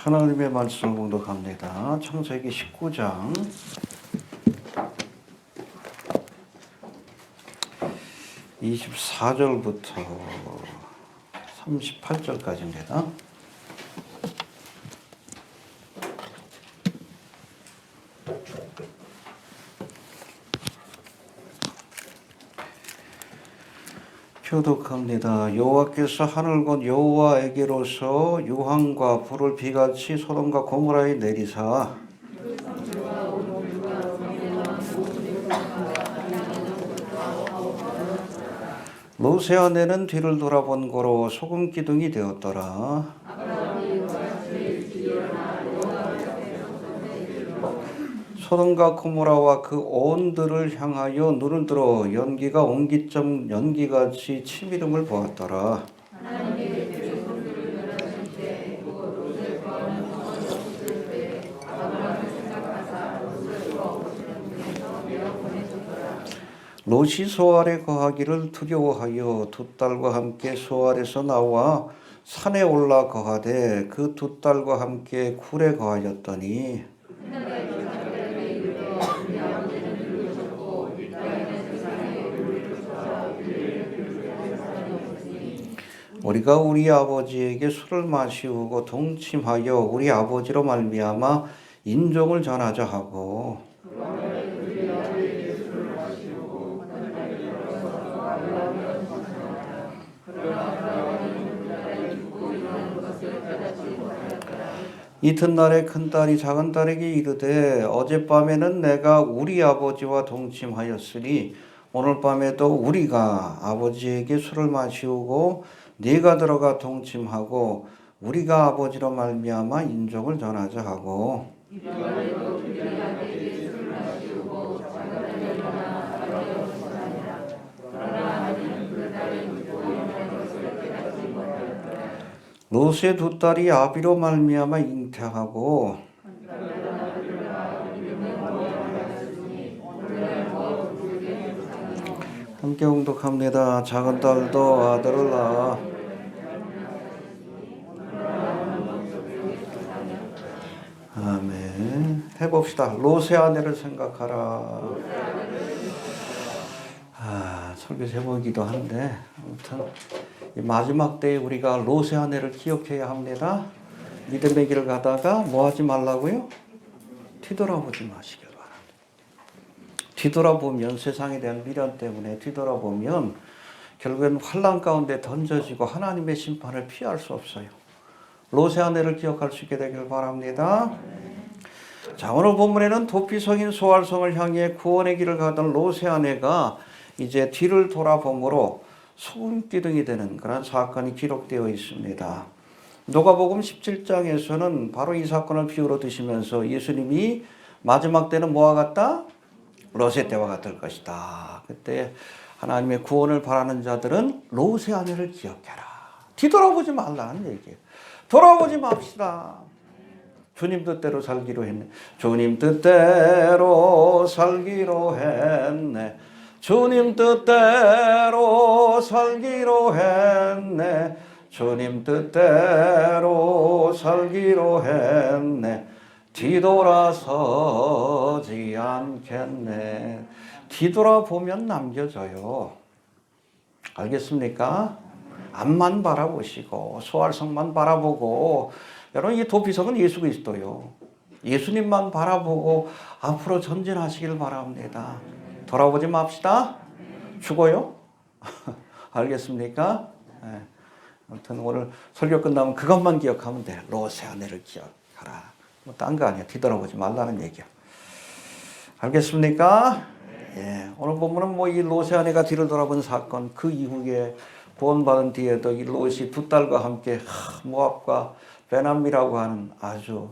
하나님의 말씀을 공독합니다. 창세기 19장 24절부터 38절까지입니다. 교독합니다. 여호와께서 하늘 곧 여호와에게로서 유황과 불을 비같이 소돔과 고모라에 내리사 롯의 아내는 뒤를 돌아본 고로 소금 기둥이 되었더라. 소돔과 고모라와 그 온들을 향하여 눈을 들어 연기가 옹기점 연기같이 치미름을 보았더라. 롯이 소알에 거하기를 두려워하여 두 딸과 함께 소알에서 나와 산에 올라 거하되 그 두 딸과 함께 굴에 거하였더니 우리가 우리 아버지에게 술을 마시우고 동침하여 우리 아버지로 말미암아 인종을 전하자 하고 이튿날에 큰딸이 작은딸에게 이르되 어젯밤에는 내가 우리 아버지와 동침하였으니 오늘 밤에도 우리가 아버지에게 술을 마시우고 네가 들어가 동침하고 우리가 아버지로 말미암아 인종을 전하자 하고 롯의 두 딸이 아비로 말미암아 잉태하고 함께 공독합니다. 작은 딸도 아들을 낳아 아멘. 해봅시다. 롯의 아내를 생각하라. 설교 제목이기도 한데 아무튼 마지막 때에 우리가 롯의 아내를 기억해야 합니다. 믿음의 길을 가다가 뭐 하지 말라고요? 뒤돌아보지 마시길 바랍니다. 뒤돌아보면 세상에 대한 미련 때문에 뒤돌아보면 결국엔 환난 가운데 던져지고 하나님의 심판을 피할 수 없어요. 롯의 아내를 기억할 수 있게 되길 바랍니다. 자, 오늘 본문에는 도피성인 소알성을 향해 구원의 길을 가던 롯의 아내가 이제 뒤를 돌아보므로 소금 기둥이 되는 그런 사건이 기록되어 있습니다. 누가복음 17장에서는 바로 이 사건을 비유로 드시면서 예수님이 마지막 때는 뭐와 같다? 롯의 때와 같을 것이다. 그때 하나님의 구원을 바라는 자들은 롯의 아내를 기억해라. 뒤돌아보지 말라는 얘기예요. 돌아보지 맙시다. 주님 뜻대로 살기로 했네. 주님 뜻대로 살기로 했네. 주님 뜻대로 살기로 했네. 주님 뜻대로 살기로 했네. 뒤돌아서지 않겠네. 뒤돌아보면 남겨져요. 알겠습니까? 앞만 바라보시고 소알성만 바라보고 여러분 이 도피성은 예수 그리스도요. 예수님만 바라보고 앞으로 전진하시길 바랍니다. 돌아보지 맙시다. 죽어요? 알겠습니까? 네. 아무튼 오늘 설교 끝나면 그것만 기억하면 돼. 롯의 아내를 기억하라. 뭐 딴 거 아니야. 뒤돌아보지 말라는 얘기야. 알겠습니까? 예. 오늘 보면은 뭐 이 롯의 아내가 뒤를 돌아본 사건, 그 이후에 구원받은 뒤에도 이 롯이 두 딸과 함께 모압과 베남미라고 하는 아주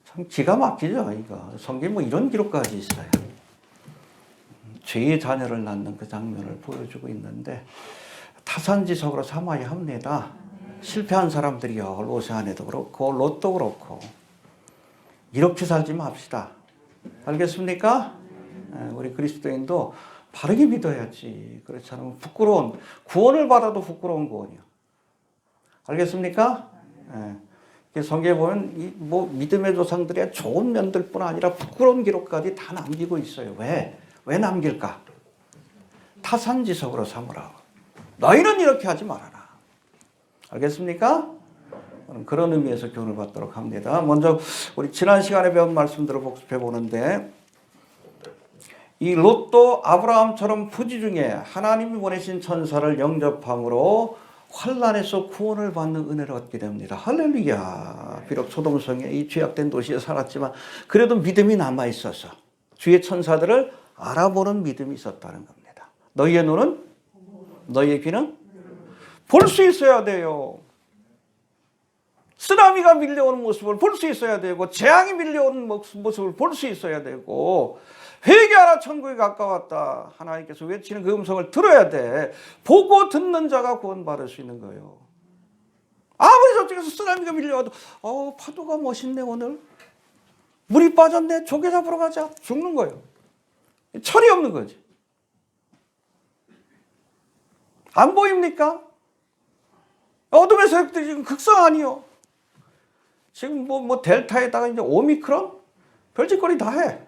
참 기가 막히죠. 이거 성경에 뭐 이런 기록까지 있어요. 죄의 자녀를 낳는 그 장면을 보여주고 있는데 타산지석으로 삼아야 합니다. 실패한 사람들이요. 롯의 아내도 그렇고 롯도 그렇고 이렇게 살지 맙시다. 알겠습니까? 우리 그리스도인도 바르게 믿어야지. 그렇지 않으면 부끄러운 구원을 받아도 부끄러운 구원이요. 알겠습니까? 성경에 보면 믿음의 조상들의 좋은 면들뿐 아니라 부끄러운 기록까지 다 남기고 있어요. 왜 남길까? 타산지석으로 삼으라. 너희는 이렇게 하지 말아라. 알겠습니까? 그런 의미에서 교훈을 받도록 합니다. 먼저 우리 지난 시간에 배운 말씀들을 복습해 보는데, 이 롯도 아브라함처럼 부지 중에 하나님이 보내신 천사를 영접함으로 환난에서 구원을 받는 은혜를 얻게 됩니다. 할렐루야. 비록 소돔성에 이 죄악된 도시에 살았지만 그래도 믿음이 남아 있어서 주의 천사들을 알아보는 믿음이 있었다는 겁니다. 너희의 눈은, 너희의 귀는 볼 수 있어야 돼요. 쓰나미가 밀려오는 모습을 볼 수 있어야 되고, 재앙이 밀려오는 모습을 볼 수 있어야 되고, 회개하라 천국이 가까웠다 하나님께서 외치는 그 음성을 들어야 돼. 보고 듣는 자가 구원받을 수 있는 거예요. 아무리 저쪽에서 쓰나미가 밀려와도 파도가 멋있네 오늘. 물이 빠졌네. 조개 잡으러 가자. 죽는 거예요. 철이 없는 거지. 안 보입니까? 어둠의 세력들이 지금 극성하니요. 지금 뭐 델타에다가 이제 오미크론 별짓거리 다 해.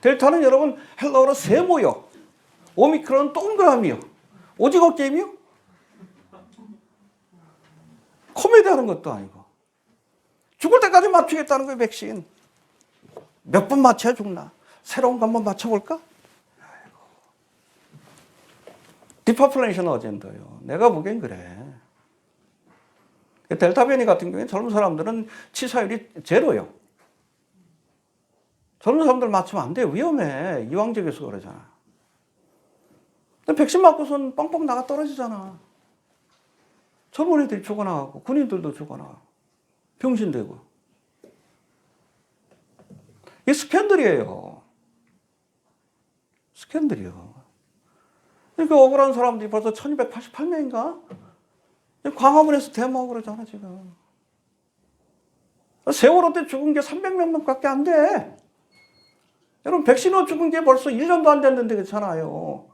델타는 여러분 헬라어로 세모요. 오미크론은 동그라미요. 오징어 게임이요? 코미디 하는 것도 아니고. 죽을 때까지 맞추겠다는 거예요, 백신. 몇 번 맞춰야 죽나? 새로운 거 한번 맞춰볼까? 디파플레이션 어젠더요. 내가 보기엔 그래. 델타 변이 같은 경우에 젊은 사람들은 치사율이 제로요. 젊은 사람들 맞추면 안 돼. 위험해. 이왕적에서 그러잖아. 근데 백신 맞고선 뻥뻥 나가 떨어지잖아. 젊은 애들이 죽어나가고 군인들도 죽어나가고 병신되고. 이게 스캔들이에요. 스캔들이요. 그러니까 억울한 사람들이 벌써 1288명인가? 광화문에서 데모하고 그러잖아 지금. 세월호 때 죽은 게 300명밖에 안 돼. 여러분 백신으로 죽은 게 벌써 1년도 안 됐는데 그렇잖아요.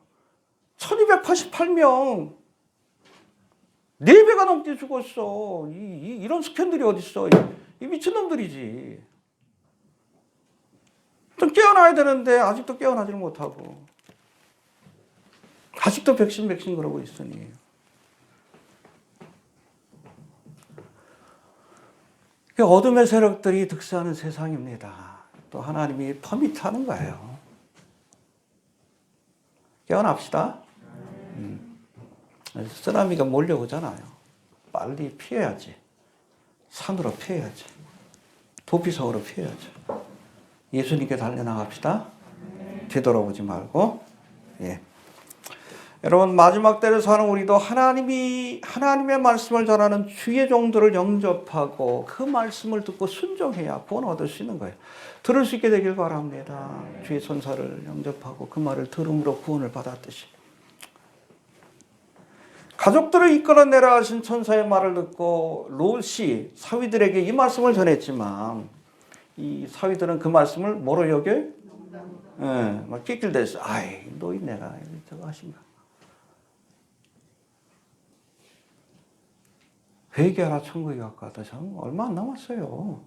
1288명. 4배가 넘게 죽었어. 이런 스캔들이 어딨어. 이 미친놈들이지. 좀 깨어나야 되는데 아직도 깨어나지를 못하고. 아직도 백신 그러고 있으니. 어둠의 세력들이 득세하는 세상입니다. 또 하나님이 퍼밋하는 거예요. 깨어납시다. 쓰나미가 몰려오잖아요. 빨리 피해야지. 산으로 피해야지. 도피성으로 피해야죠. 예수님께 달려나갑시다. 되돌아보지 말고. 예. 여러분 마지막 때를 사는 우리도 하나님의 말씀을 전하는 주의 종들을 영접하고 그 말씀을 듣고 순종해야 구원 얻을 수 있는 거예요. 들을 수 있게 되길 바랍니다. 주의 천사를 영접하고 그 말을 들음으로 구원을 받았듯이. 가족들을 이끌어내라 하신 천사의 말을 듣고 롯이 사위들에게 이 말씀을 전했지만 이 사위들은 그 말씀을 뭐로 여겨요? 예, 막 낄낄대서 아이 너희 내가 저거 하신가. 회개하라 천국이 가까웠다. 참 얼마 안 남았어요.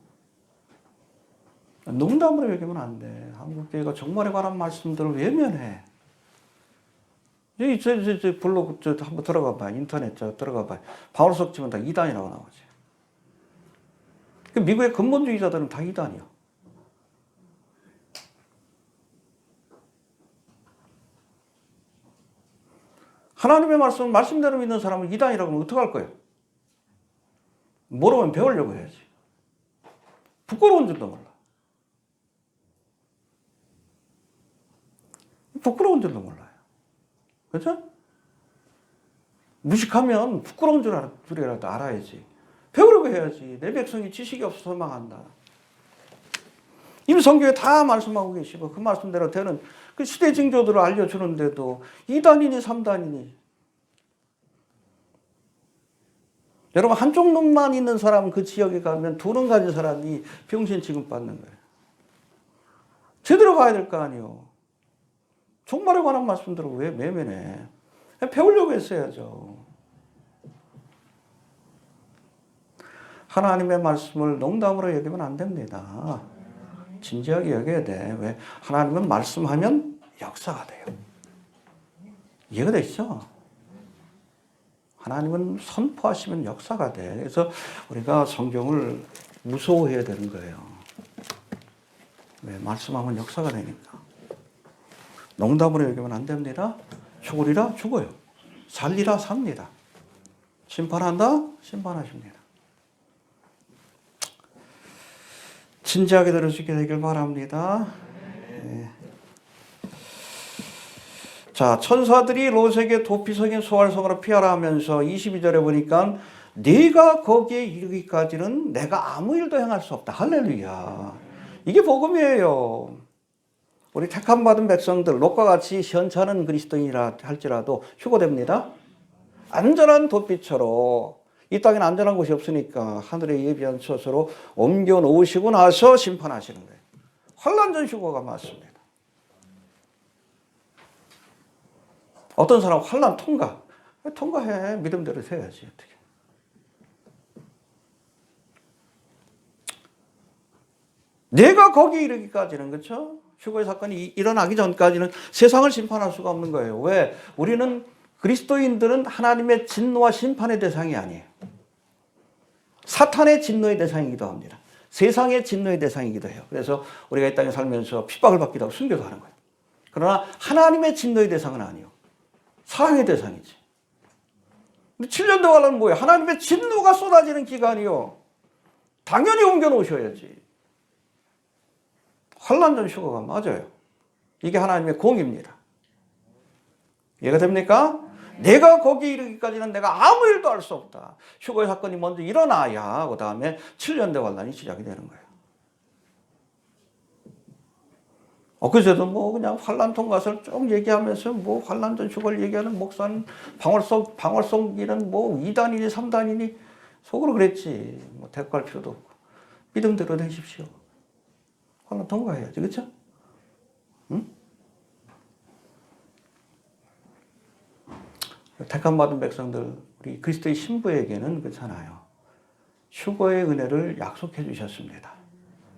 농담으로 얘기하면 안 돼. 한국교회가 정말에 관한 말씀들을 외면해. 저 블로그 한번 들어가 봐. 인터넷 들어가 봐. 바울석 치면 다 이단이라고 나오지. 미국의 근본주의자들은 다 이단이요. 하나님의 말씀대로 믿는 사람은 이단이라고 하면 어떡할 거예요? 모르면 배우려고 해야지. 부끄러운 줄도 몰라. 부끄러운 줄도 몰라요. 그렇죠? 무식하면 부끄러운 줄이라도 알아야지. 배우려고 해야지. 내 백성이 지식이 없어서 망한다. 이미 성경에 다 말씀하고 계시고 그 말씀대로 되는 그 시대 징조들을 알려주는데도 2단이니 3단이니. 여러분 한쪽 눈만 있는 사람은 그 지역에 가면 두 눈 가진 사람이 병신 취급받는 거예요. 제대로 가야 될 거 아니에요. 종말에 관한 말씀들을 왜 외면해? 배우려고 했어야죠. 하나님의 말씀을 농담으로 여기면 안 됩니다. 진지하게 여겨야 돼. 왜? 하나님은 말씀하면 역사가 돼요. 이해가 되시죠? 하나님은 선포하시면 역사가 돼. 그래서 우리가 성경을 무서워해야 되는 거예요. 왜? 말씀하면 역사가 되니까. 농담으로 여기면 안 됩니다. 죽으리라 죽어요. 살리라 삽니다. 심판한다? 심판하십니다. 진지하게 들을 수 있게 되길 바랍니다. 네. 자, 천사들이 롯에게 도피성인 소활성으로 피하라 하면서 22절에 보니까 네가 거기에 이르기까지는 내가 아무 일도 행할 수 없다. 할렐루야. 이게 복음이에요. 우리 택함 받은 백성들, 롯과 같이 현찮은 그리스도인이라 할지라도 휴거됩니다. 안전한 도피처로 이 땅엔 안전한 곳이 없으니까 하늘에 예비한 처소로 옮겨 놓으시고 나서 심판하시는 거예요. 환난전 휴거가 맞습니다. 어떤 사람 환난 통과해. 믿음대로 해야지. 어떻게. 내가 거기 이르기까지는, 그렇죠? 휴거의 사건이 일어나기 전까지는 세상을 심판할 수가 없는 거예요. 왜? 우리는 그리스도인들은 하나님의 진노와 심판의 대상이 아니에요. 사탄의 진노의 대상이기도 합니다. 세상의 진노의 대상이기도 해요. 그래서 우리가 이 땅에 살면서 핍박을 받기도 하고 순교도 하는 거예요. 그러나 하나님의 진노의 대상은 아니에요. 사랑의 대상이지. 근데 7년 동안은 뭐예요? 하나님의 진노가 쏟아지는 기간이요. 당연히 옮겨 놓으셔야지. 환난전 휴거가 맞아요. 이게 하나님의 공입니다. 이해가 됩니까? 내가 거기 이르기까지는 내가 아무 일도 할 수 없다. 휴거의 사건이 먼저 일어나야 그 다음에 7년대 환난이 시작이 되는 거예요. 그제도 뭐 그냥 환난 통과서를 쭉 얘기하면서 뭐 환난전 휴거를 얘기하는 목사는 방월성기는 뭐 2단이니 3단이니 속으로 그랬지. 뭐 대꾸할 필요도 없고. 믿음대로 되십시오. 환난 통과해야지. 그렇죠? 응? 택함받은 백성들, 우리 그리스도의 신부에게는 그렇잖아요. 휴거의 은혜를 약속해 주셨습니다.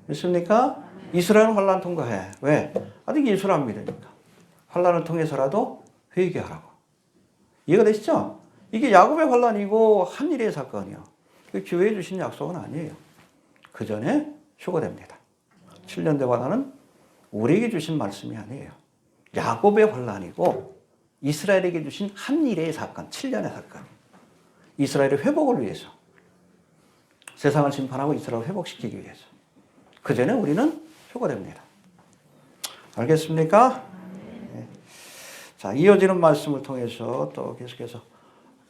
믿습니까? 이스라엘은 환난 통과해. 왜? 아직 예수를 안 믿으니까. 환난을 통해서라도 회개하라고. 이해가 되시죠? 이게 야곱의 환난이고 한일의 사건이요. 교회에 주신 약속은 아니에요. 그 전에 휴거됩니다. 7년대 환난은 우리에게 주신 말씀이 아니에요. 야곱의 환난이고 이스라엘에게 주신 한일의 사건, 7년의 사건. 이스라엘의 회복을 위해서. 세상을 심판하고 이스라엘을 회복시키기 위해서. 그 전에 우리는 휴거됩니다. 알겠습니까? 네. 자, 이어지는 말씀을 통해서 또 계속해서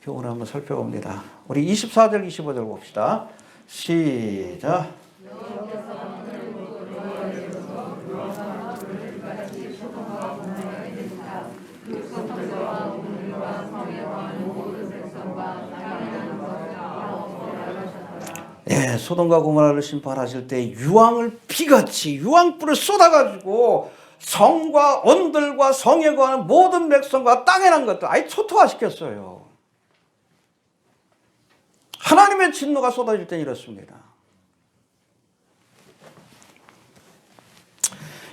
교훈을 한번 살펴봅니다. 우리 24절, 25절 봅시다. 시작. 예, 소돔과 고모라를 심판하실 때 유황을 비같이 유황불을 쏟아가지고 성과 언들과 성에 관한 모든 백성과 땅에 난 것들 아예 초토화시켰어요. 하나님의 진노가 쏟아질 때 이렇습니다.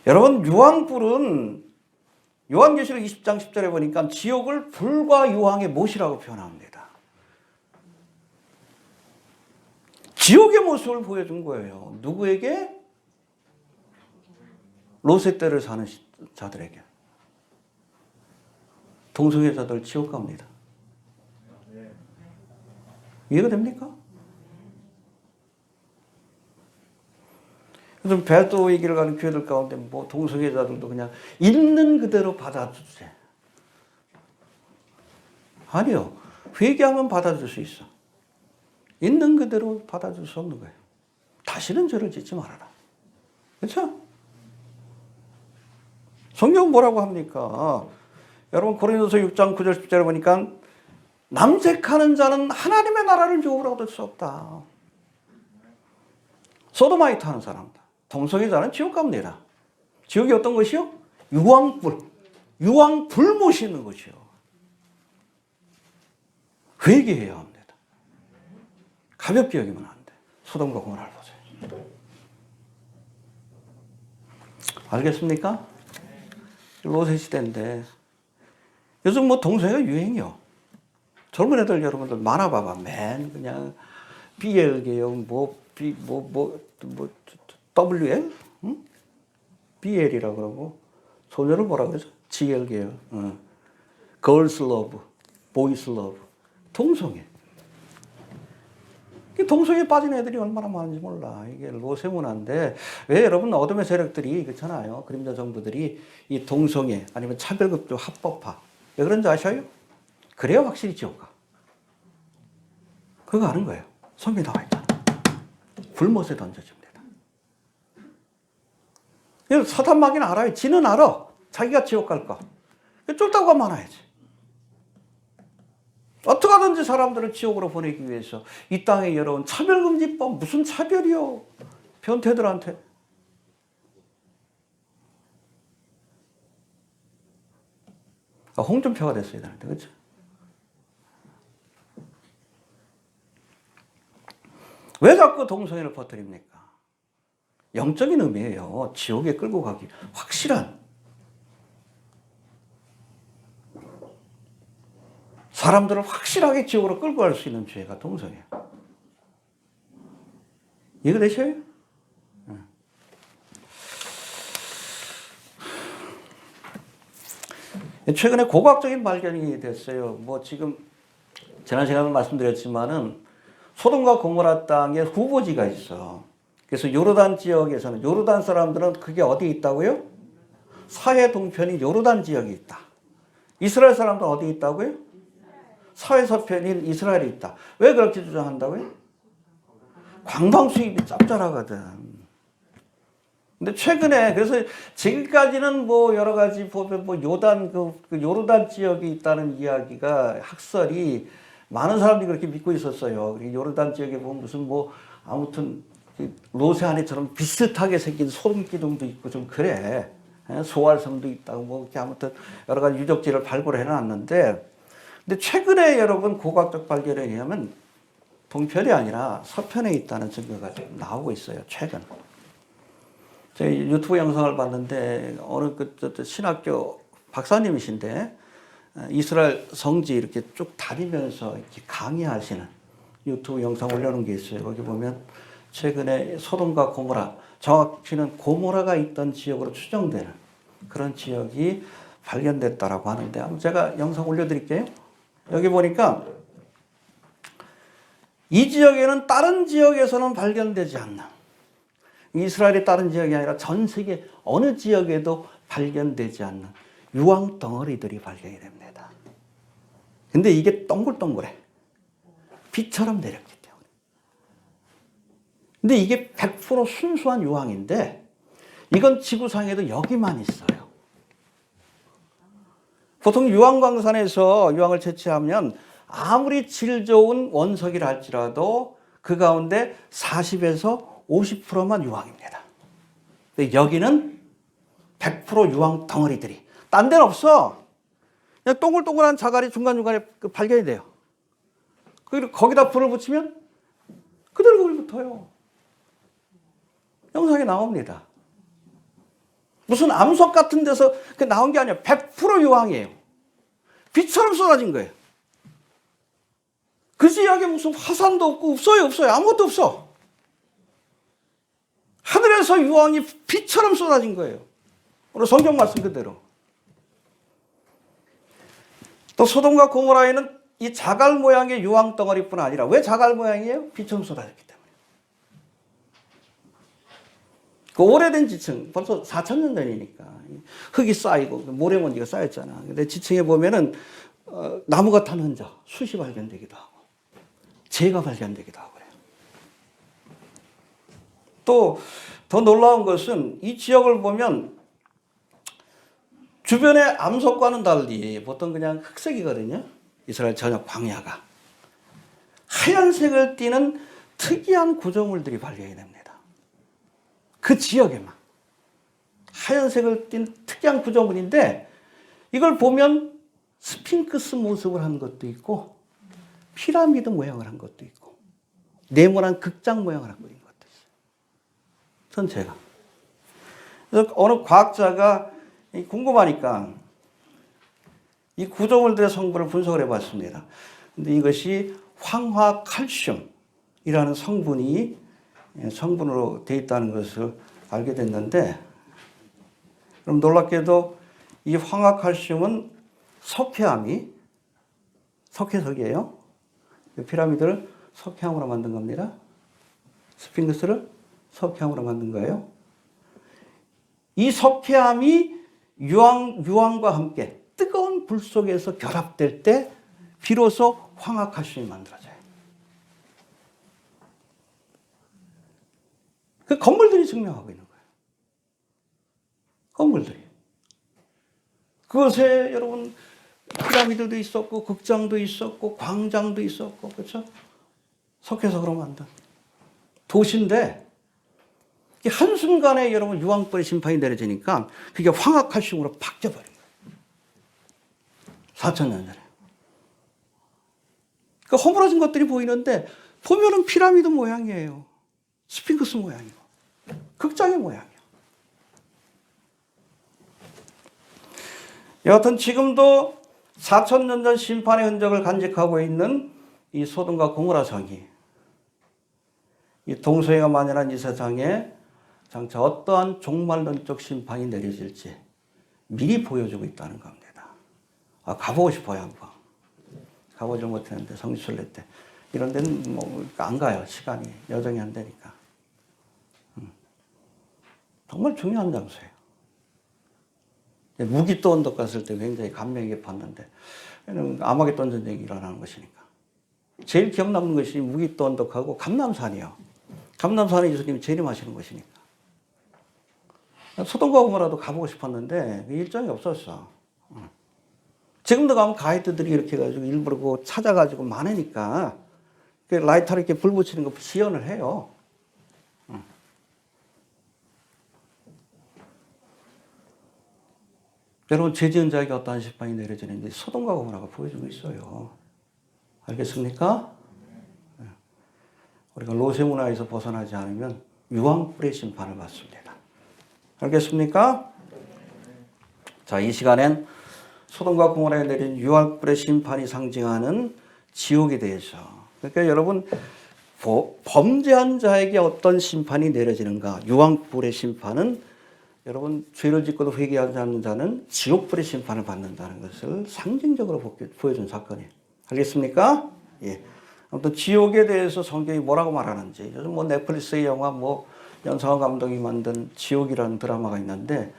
여러분, 유황불은 요한계시록 20장 10절에 보니까 지옥을 불과 유황의 못이라고 표현합니다. 지옥의 모습을 보여준 거예요. 누구에게? 롯의 때를 사는 자들에게. 동성애자들 지옥 갑니다. 이해가 됩니까? 요즘 배도 얘기를 가는 교회들 가운데 뭐 동성애자들도 그냥 있는 그대로 받아주세요. 아니요. 회개하면 받아줄 수 있어. 있는 그대로 받아줄 수 없는 거예요. 다시는 죄를 짓지 말아라. 그렇죠? 성경은 뭐라고 합니까? 여러분 고린도서 6장 9절 10절에 보니까 남색하는 자는 하나님의 나라를 유업으로 얻을 수 없다. 소도마이트 하는 사람들, 동성애자는 지옥 갑니다. 지옥이 어떤 것이요? 유황불못이 있는 것이요. 회개해야 합니다. 가볍게 여기면 안 돼. 소돔과 고모라를 보세요. 알겠습니까? 롯의 시대인데 요즘 뭐 동성애가 유행이요. 젊은 애들 여러분들 만화 봐봐. 맨 그냥 BL계요. WL? 응? BL이라고 그러고 소녀를 뭐라 그러죠? GL계요. Girls Love, Boys Love. 동성애. 동성애에 빠진 애들이 얼마나 많은지 몰라. 이게 롯의 문화인데 왜 여러분 어둠의 세력들이 그렇잖아요. 그림자 정부들이 이 동성애 아니면 차별급조 합법화 왜 그런지 아셔요? 그래야 확실히 지옥 가. 그거 아는 거예요. 성경에 나와 있잖아. 불못에 던져집니다. 사탄 마귀는 알아요. 지는 알아. 자기가 지옥 갈 거. 쫄딱 가면 알아야지. 어떻게 하든지 사람들을 지옥으로 보내기 위해서 이 땅에 열어온 차별금지법. 무슨 차별이요? 변태들한테. 홍준표가 됐어야 되는데, 그렇죠? 왜 자꾸 동성애를 퍼뜨립니까? 영적인 의미예요. 지옥에 끌고 가기 확실한. 사람들을 확실하게 지옥으로 끌고 갈 수 있는 죄가 동성애예요. 이해되셔요? 최근에 고고학적인 발견이 됐어요. 뭐 지금 지난 시간에 말씀드렸지만은 소돔과 고모라 땅에 후보지가 있어. 그래서 요르단 지역에서는 요르단 사람들은 그게 어디 있다고요? 사해 동편인 요르단 지역이 있다. 이스라엘 사람들은 어디 있다고요? 사해 서편인 이스라엘이 있다. 왜 그렇게 주장한다고요? 관광 수입이 짭짤하거든. 근데 최근에 그래서 지금까지는 뭐 여러 가지 보면 뭐 그 요르단 지역이 있다는 이야기가 학설이 많은 사람들이 그렇게 믿고 있었어요. 요르단 지역에 보면 무슨 뭐 아무튼 롯의 아내처럼 비슷하게 생긴 소름 기둥도 있고 좀 그래. 소활섬도 있다고 뭐 이렇게 아무튼 여러 가지 유적지를 발굴해 놨는데 근데 최근에 여러분 고고학적 발견에 의하면 동편이 아니라 서편에 있다는 증거가 좀 나오고 있어요. 최근. 제가 유튜브 영상을 봤는데 어느 신학교 박사님이신데 이스라엘 성지 이렇게 쭉 다니면서 이렇게 강의하시는 유튜브 영상 올려놓은 게 있어요. 거기 보면 최근에 소돔과 고모라, 정확히는 고모라가 있던 지역으로 추정되는 그런 지역이 발견됐다라고 하는데 한번 제가 영상 올려드릴게요. 여기 보니까 이 지역에는 다른 지역에서는 발견되지 않는 이스라엘의 다른 지역이 아니라 전 세계 어느 지역에도 발견되지 않는 유황 덩어리들이 발견이 됩니다. 근데 이게 동글동글해. 비처럼 내렸기 때문에. 근데 이게 100% 순수한 유황인데 이건 지구상에도 여기만 있어요. 보통 유황광산에서 유황을 채취하면 아무리 질 좋은 원석이라 할지라도 그 가운데 40에서 50%만 유황입니다. 근데 여기는 100% 유황 덩어리들이. 딴 데는 없어. 그냥 동글동글한 자갈이 중간중간에 발견이 돼요. 그리고 거기다 불을 붙이면 그대로 불이 붙어요. 영상에 나옵니다. 무슨 암석 같은 데서 나온 게 아니라 100% 유황이에요. 빛처럼 쏟아진 거예요. 그 지역에 무슨 화산도 없고 없어요. 아무것도 없어. 하늘에서 유황이 빛처럼 쏟아진 거예요. 오늘 성경 말씀 그대로. 또 소돔과 고모라에는 이 자갈 모양의 유황 덩어리뿐 아니라 왜 자갈 모양이에요? 빛처럼 쏟아졌기 때문에. 그 오래된 지층, 벌써 4,000년 전이니까 흙이 쌓이고 모래먼지가 쌓였잖아. 근데 지층에 보면은 나무가 탄 흔적, 숯이 발견되기도 하고 재가 발견되기도 하고 그래요. 또 더 놀라운 것은 이 지역을 보면 주변의 암석과는 달리 보통 그냥 흑색이거든요. 이스라엘 전역 광야가. 하얀색을 띠는 특이한 구조물들이 발견이 됩니다. 그 지역에만. 하얀색을 띤 특이한 구조물인데 이걸 보면 스핑크스 모습을 한 것도 있고 피라미드 모양을 한 것도 있고 네모난 극장 모양을 하고 있는 것 같아요. 전체가. 그래서 어느 과학자가 궁금하니까 이 구조물들의 성분을 분석을 해봤습니다. 근데 이것이 황화칼슘이라는 성분으로 되어 있다는 것을 알게 됐는데, 그럼 놀랍게도 이 황화칼슘은 석회석이에요. 피라미드를 석회암으로 만든 겁니다. 스핑크스를 석회암으로 만든 거예요. 이 석회암이 유황과 함께 뜨거운 불 속에서 결합될 때 비로소 황화칼슘이 만들어져요. 그 건물들이 증명하고 있는 거예요. 건물들이. 그것에 여러분 피라미드도 있었고 극장도 있었고 광장도 있었고, 그렇죠? 석회석으로 만든 도시인데 한순간에 여러분 유황불의 심판이 내려지니까 그게 황화칼슘으로 바뀌어버린 거예요. 4,000년 전에. 그 허물어진 것들이 보이는데 보면은 피라미드 모양이에요. 스핑크스 모양이고 극장의 모양이에요. 여하튼 지금도 4,000년 전 심판의 흔적을 간직하고 있는 이 소돔과 고모라 성이 이 동서해가 만연한 이 세상에 장차 어떠한 종말론적 심판이 내려질지 미리 보여주고 있다는 겁니다. 가보고 싶어요, 한번. 가보지 못했는데, 성지순례 때. 이런 데는 안 가요, 시간이. 여정이 안 되니까. 정말 중요한 장소예요. 무기또 언덕 갔을 때 굉장히 감명 깊었는데, 아마겟돈 전쟁이 일어나는 것이니까. 제일 기억 남는 것이 무기또 언덕하고 감람산이요. 감람산에 예수님이 재림하시는 것이니까. 소돔과 고모라도 가보고 싶었는데 일정이 없었어. 지금도 가면 가이드들이 이렇게 해가지고 일부러 그거 찾아가지고 많으니까 라이터로 이렇게 불 붙이는 거 지연을 해요. 여러분, 죄 지은 자에게 어떠한 심판이 내려지는지 소돔과 고모라가 보여주고 있어요. 알겠습니까? 우리가 로세 문화에서 벗어나지 않으면 유황불의 심판을 받습니다. 알겠습니까? 자, 이 시간엔 소돔과 고모라에 내린 유황불의 심판이 상징하는 지옥에 대해서, 그러니까 여러분 범죄한 자에게 어떤 심판이 내려지는가, 유황불의 심판은 여러분 죄를 짓고도 회개하지 않는 자는 지옥불의 심판을 받는다는 것을 상징적으로 보여준 사건이에요. 알겠습니까? 예. 아무튼 지옥에 대해서 성경이 뭐라고 말하는지, 요즘 넷플릭스의 영화 연상호 감독이 만든 지옥이라는 드라마가 있는데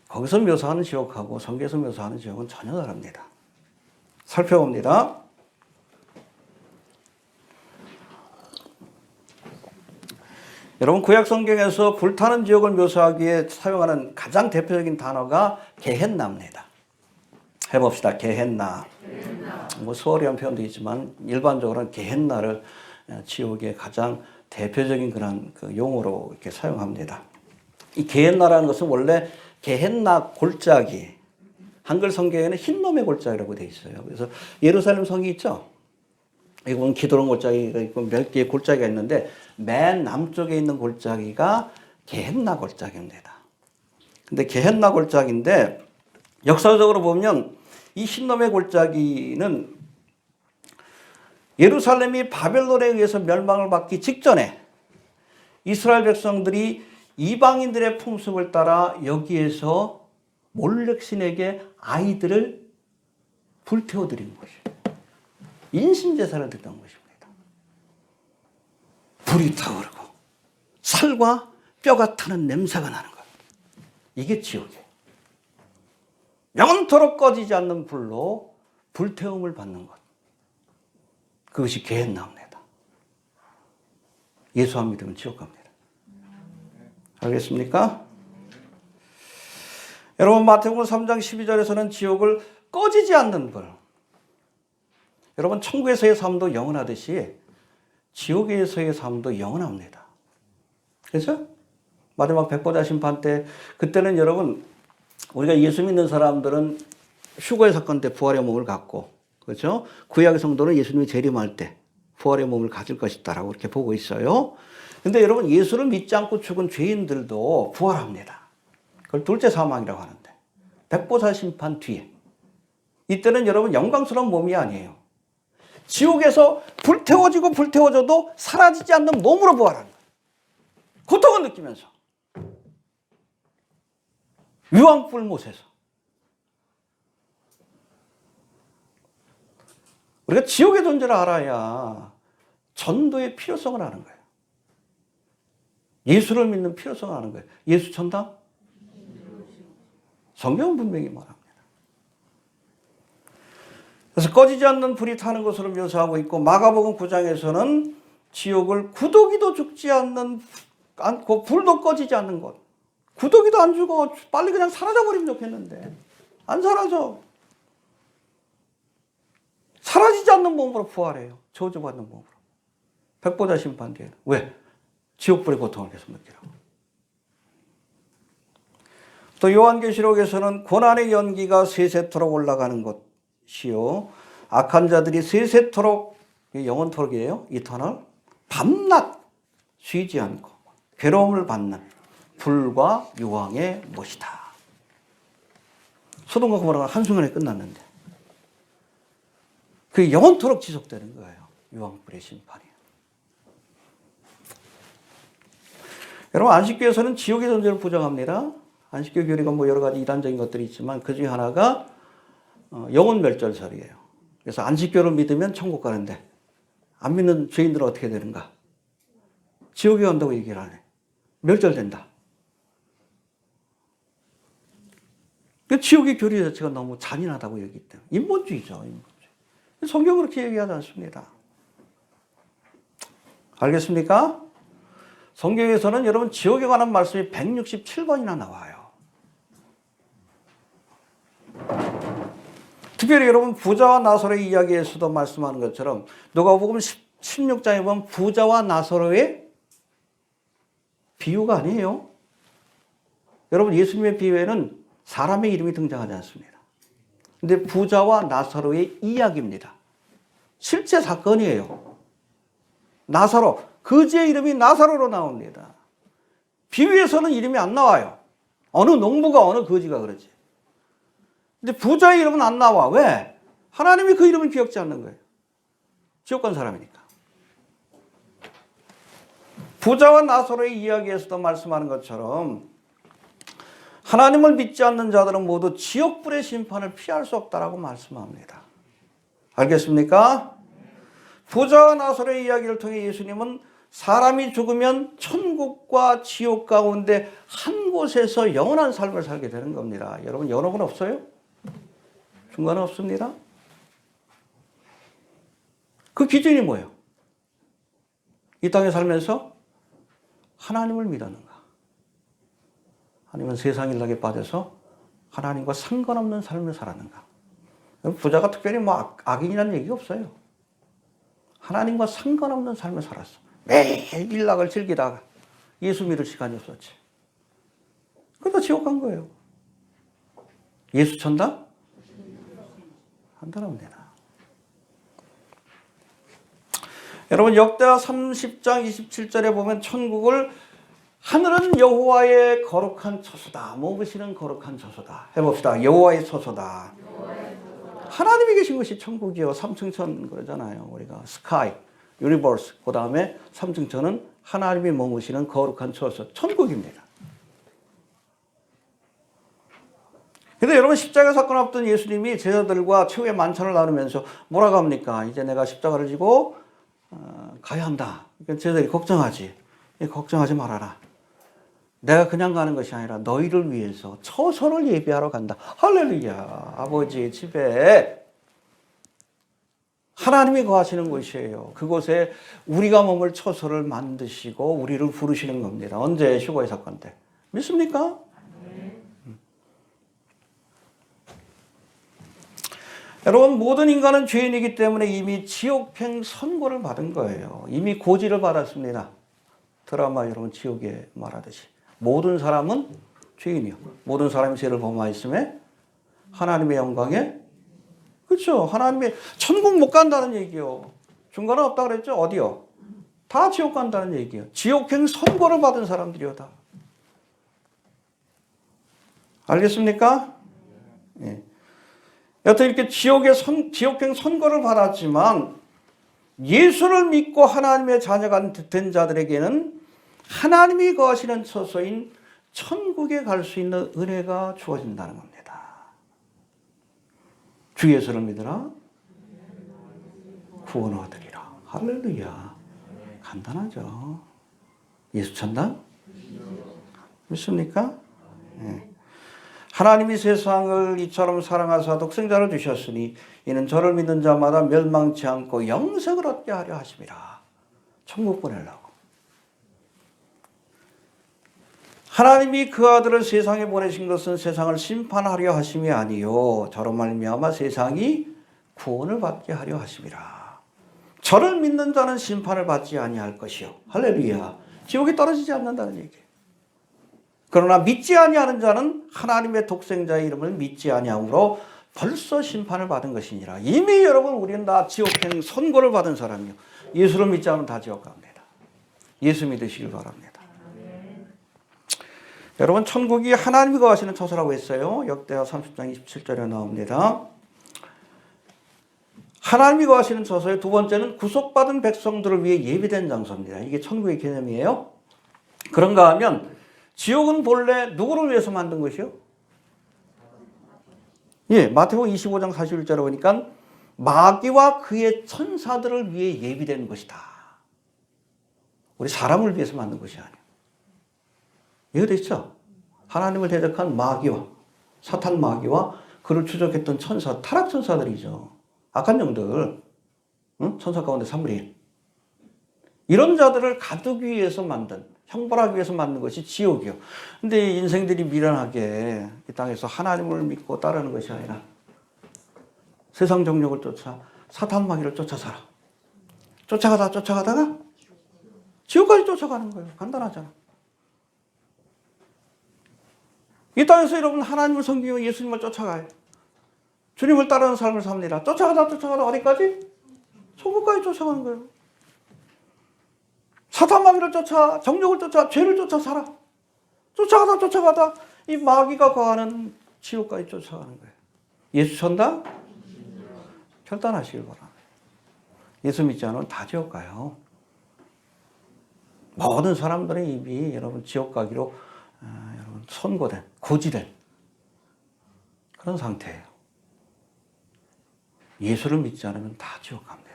거기서 묘사하는 지옥하고 성경에서 묘사하는 지옥은 전혀 다릅니다. 살펴봅니다. 여러분, 구약 성경에서 불타는 지옥을 묘사하기 위해 사용하는 가장 대표적인 단어가 게헨나입니다. 해봅시다. 게헨나. 수어리한 표현도 있지만 일반적으로는 게헨나를 지옥의 가장 대표적인 그런 용어로 이렇게 사용합니다. 이 게헨나라는 것은 원래 게헨나 골짜기, 한글 성경에는 흰놈의 골짜기라고 되어 있어요. 그래서 예루살렘 성이 있죠. 여기 보면 기드론 골짜기가 있고 몇 개의 골짜기가 있는데 맨 남쪽에 있는 골짜기가 게헨나 골짜기입니다. 근데 게헨나 골짜기인데 역사적으로 보면 이 흰놈의 골짜기는 예루살렘이 바벨론에 의해서 멸망을 받기 직전에 이스라엘 백성들이 이방인들의 풍습을 따라 여기에서 몰렉신에게 아이들을 불태워드린 것이에요. 인신제사를 드렸던 것입니다. 불이 타오르고 살과 뼈가 타는 냄새가 나는 것. 이게 지옥이에요. 영원토록 꺼지지 않는 불로 불태움을 받는 것. 그것이 게헨나입니다. 예수 안 믿으면 지옥 갑니다. 알겠습니까? 여러분, 마태복음 3장 12절에서는 지옥을 꺼지지 않는 불. 여러분, 천국에서의 삶도 영원하듯이 지옥에서의 삶도 영원합니다. 그렇죠? 마지막 백보자 심판 때, 그때는 여러분 우리가 예수 믿는 사람들은 휴거의 사건 때 부활의 몸을 갖고, 그렇죠? 구약의 성도는 예수님이 재림할 때 부활의 몸을 가질 것이다라고 이렇게 보고 있어요. 근데 여러분, 예수를 믿지 않고 죽은 죄인들도 부활합니다. 그걸 둘째 사망이라고 하는데, 백보사 심판 뒤에. 이때는 여러분 영광스러운 몸이 아니에요. 지옥에서 불태워지고 불태워져도 사라지지 않는 몸으로 부활하는 거예요. 고통을 느끼면서. 유황불 못에서. 우리가 지옥의 존재를 알아야 전도의 필요성을 아는 거예요. 예수를 믿는 필요성을 아는 거예요. 예수 천당? 성경은 분명히 말합니다. 그래서 꺼지지 않는 불이 타는 것으로 묘사하고 있고, 마가복음 9장에서는 지옥을 구더기도 죽지 않고 불도 꺼지지 않는 것. 구더기도 안 죽어. 빨리 그냥 사라져버리면 좋겠는데 안 사라져. 사라지지 않는 몸으로 부활해요. 저주받는 몸으로. 백보자 심판 뒤에. 왜? 지옥불의 고통을 계속 느끼라고. 또 요한계시록에서는 고난의 연기가 세세토록 올라가는 것이요, 악한 자들이 세세토록, 영원토록이에요, 이터널, 밤낮 쉬지 않고 괴로움을 받는 불과 유황의 못이다. 소돔과 고모라가 한순간에 끝났는데 그게 영원토록 지속되는 거예요. 유황불의 심판이에요. 여러분, 안식교에서는 지옥의 존재를 부정합니다. 안식교 교리가 뭐 여러 가지 이단적인 것들이 있지만 그 중에 하나가 영혼 멸절설이에요. 그래서 안식교를 믿으면 천국 가는데 안 믿는 죄인들은 어떻게 되는가? 지옥에 간다고 얘기를 안 해. 멸절된다. 그 지옥의 교리 자체가 너무 잔인하다고 얘기했기 때문에. 인본주의죠. 인본주의. 성경은 그렇게 얘기하지 않습니다. 알겠습니까? 성경에서는 여러분 지옥에 관한 말씀이 167번이나 나와요. 특별히 여러분 부자와 나사로의 이야기에서도 말씀하는 것처럼 누가복음 16장에 보면 부자와 나사로의 비유가 아니에요. 여러분, 예수님의 비유에는 사람의 이름이 등장하지 않습니다. 근데 부자와 나사로의 이야기입니다. 실제 사건이에요. 나사로, 거지의 이름이 나사로로 나옵니다. 비유에서는 이름이 안 나와요. 어느 농부가 어느 거지가 그러지. 근데 부자의 이름은 안 나와. 왜? 하나님이 그 이름을 기억지 않는 거예요. 지옥 간 사람이니까. 부자와 나사로의 이야기에서도 말씀하는 것처럼 하나님을 믿지 않는 자들은 모두 지옥불의 심판을 피할 수 없다라고 말씀합니다. 알겠습니까? 부자와 나사로의 이야기를 통해 예수님은 사람이 죽으면 천국과 지옥 가운데 한 곳에서 영원한 삶을 살게 되는 겁니다. 여러분, 연옥은 없어요? 중간은 없습니다. 그 기준이 뭐예요? 이 땅에 살면서 하나님을 믿었는가? 아니면 세상 일락에 빠져서 하나님과 상관없는 삶을 살았는가? 부자가 특별히 뭐 악인이라는 얘기가 없어요. 하나님과 상관없는 삶을 살았어. 매일 일락을 즐기다가 예수 믿을 시간이 없었지. 그러다 지옥 간 거예요. 예수 천당? 안 따라옵니다. 여러분, 역대하 30장 27절에 보면 천국을 하늘은 여호와의 거룩한 처소다. 머무시는 거룩한 처소다. 해봅시다. 여호와의 처소다. 하나님이 계신 것이 천국이요. 삼층천 그러잖아요. 우리가 스카이, 유니버스, 그 다음에 삼층천은 하나님이 머무시는 거룩한 처소, 천국입니다. 근데 여러분, 십자가 사건 앞둔 예수님이 제자들과 최후의 만찬을 나누면서 뭐라고 합니까? 이제 내가 십자가를 지고 가야 한다. 그러니까 제자들이 걱정하지. 걱정하지 말아라. 내가 그냥 가는 것이 아니라 너희를 위해서 처소를 예비하러 간다. 할렐루야. 아버지의 집에 하나님이 거하시는 곳이에요. 그곳에 우리가 머물 처소를 만드시고 우리를 부르시는 겁니다. 언제? 휴거의 사건 때. 믿습니까? 여러분, 모든 인간은 죄인이기 때문에 이미 지옥행 선고를 받은 거예요. 이미 고지를 받았습니다. 드라마 여러분 지옥에 말하듯이. 모든 사람은 죄인이요. 모든 사람이 죄를 범하였음에 하나님의 영광에, 그렇죠. 하나님의 천국 못 간다는 얘기요. 중간은 없다 그랬죠? 어디요? 다 지옥 간다는 얘기예요. 지옥행 선고를 받은 사람들이요, 다. 알겠습니까? 예. 여튼 이렇게 지옥행 선고를 받았지만 예수를 믿고 하나님의 자녀가 된 자들에게는 하나님이 거하시는 처소인 천국에 갈 수 있는 은혜가 주어진다는 겁니다. 주 예수를 믿으라 구원을 얻으리라. 할렐루야. 간단하죠. 예수 천당? 믿습니까? 네. 하나님이 세상을 이처럼 사랑하사 독생자를 주셨으니 이는 저를 믿는 자마다 멸망치 않고 영생을 얻게 하려 하심이라. 천국 보내려고. 하나님이 그 아들을 세상에 보내신 것은 세상을 심판하려 하심이 아니요 저로 말미암아 세상이 구원을 받게 하려 하심이라. 저를 믿는 자는 심판을 받지 아니할 것이요. 할렐루야. 지옥에 떨어지지 않는다는 얘기예요. 그러나 믿지 아니하는 자는 하나님의 독생자의 이름을 믿지 아니함으로 벌써 심판을 받은 것이니라. 이미 여러분 우리는 다 지옥행 선고를 받은 사람이요. 예수를 믿지 않으면 다 지옥 갑니다. 예수 믿으시길 바랍니다. 여러분 천국이 하나님이 거하시는 처소라고 했어요. 역대하 30장 27절에 나옵니다. 하나님이 거하시는 처소의 두 번째는 구속받은 백성들을 위해 예비된 장소입니다. 이게 천국의 개념이에요. 그런가 하면 지옥은 본래 누구를 위해서 만든 것이요? 예, 마태복음 25장 41절에 보니까 마귀와 그의 천사들을 위해 예비된 것이다. 우리 사람을 위해서 만든 것이 아니에요. 이해되시죠? 하나님을 대적한 마귀와 사탄 마귀와 그를 추적했던 천사, 타락 천사들이죠. 악한 영들, 응? 천사 가운데 3분의 1. 이런 자들을 가두기 위해서 만든, 형벌하기 위해서 만든 것이 지옥이요. 근데 인생들이 미련하게 이 땅에서 하나님을 믿고 따르는 것이 아니라 세상 정욕을 쫓아 사탄 마귀를 쫓아 살아. 쫓아가다가 지옥까지 쫓아가는 거예요. 간단하잖아. 이 땅에서 여러분 하나님을 섬기고 예수님을 쫓아가요. 주님을 따르는 삶을 삽니다. 쫓아가다 어디까지? 천국까지 쫓아가는 거예요. 사탄 마귀를 쫓아, 정욕을 쫓아, 죄를 쫓아 살아. 쫓아가다 이 마귀가 거하는 지옥까지 쫓아가는 거예요. 예수 천당? 결단하시길 바랍니다. 예수 믿지 않으면 다 지옥 가요. 모든 사람들의 입이 여러분 지옥 가기로 여러분 선고된, 고지된 그런 상태예요. 예수를 믿지 않으면 다 지옥 갑니다.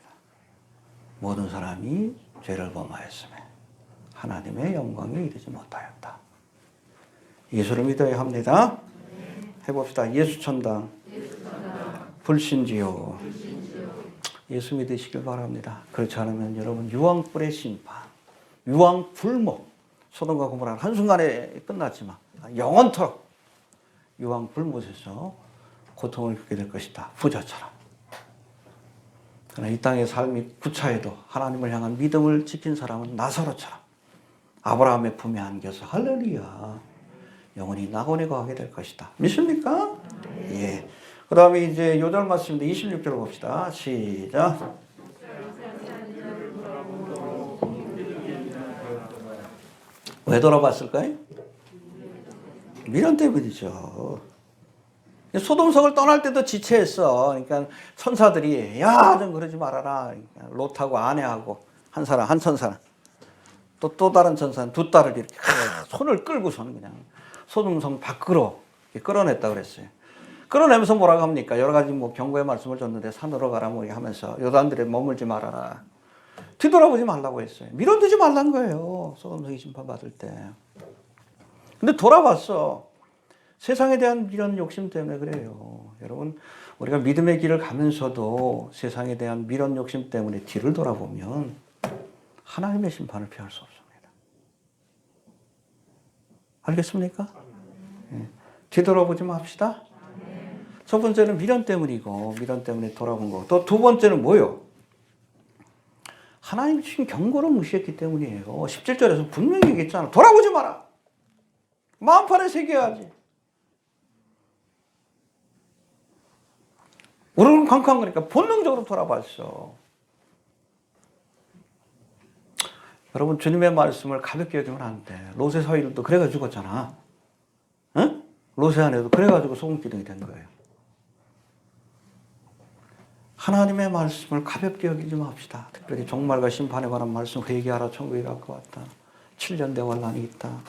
모든 사람이 죄를 범하였으며 하나님의 영광에 이르지 못하였다. 예수를 믿어야 합니다. 해봅시다. 예수 천당, 불신지요. 예수 믿으시길 바랍니다. 그렇지 않으면 여러분 유황불의 심판, 유황불목, 소돔과 고모라는 한순간에 끝났지만 영원토록 유황불못에서 고통을 겪게 될 것이다. 부자처럼. 그러나 이 땅의 삶이 구차해도 하나님을 향한 믿음을 지킨 사람은 나사로처럼 아브라함의 품에 안겨서 할렐루야 영원히 낙원에 거하게 될 것이다. 믿습니까? 예. 그 다음에 이제 요절 말씀인데 26절 봅시다. 시작. 왜 돌아봤을까요? 미련 때문이죠. 소돔성을 떠날 때도 지체했어. 그러니까 천사들이 야, 좀 그러지 말아라. 그러니까 롯하고 아내하고 한 천사는 또 다른 천사는 두 딸을 이렇게 손을 끌고서는 그냥 소돔성 밖으로 끌어냈다 그랬어요. 끌어내면서 뭐라고 합니까? 여러 가지 뭐 경고의 말씀을 줬는데 산으로 가라 뭐 하면서 요단들에 머물지 말아라. 뒤돌아보지 말라고 했어요. 밀어두지 말란 거예요. 소돔성이 심판받을 때. 근데 돌아봤어. 세상에 대한 미련 욕심 때문에 그래요. 여러분, 우리가 믿음의 길을 가면서도 세상에 대한 미련 욕심 때문에 뒤를 돌아보면 하나님의 심판을 피할 수 없습니다. 알겠습니까? 네. 뒤돌아보지 맙시다. 첫 번째는 미련 때문이고, 미련 때문에 돌아본 거. 또 두 번째는 뭐요? 하나님이 주신 경고를 무시했기 때문이에요. 17절에서 분명히 얘기했잖아. 돌아보지 마라. 마음판에 새겨야지. 우리는 캄캄하니까 본능적으로 돌아봤어. 여러분 주님의 말씀을 가볍게 여기면 안 돼. 롯의 사위들도 그래가지고 죽었잖아. 응? 롯의 아내도 그래가지고 소금기둥이 된 거예요. 하나님의 말씀을 가볍게 여기지 맙시다. 특별히 종말과 심판에 관한 말씀 회개하라 천국에 갖고 왔다. 7년 대환란이 있다.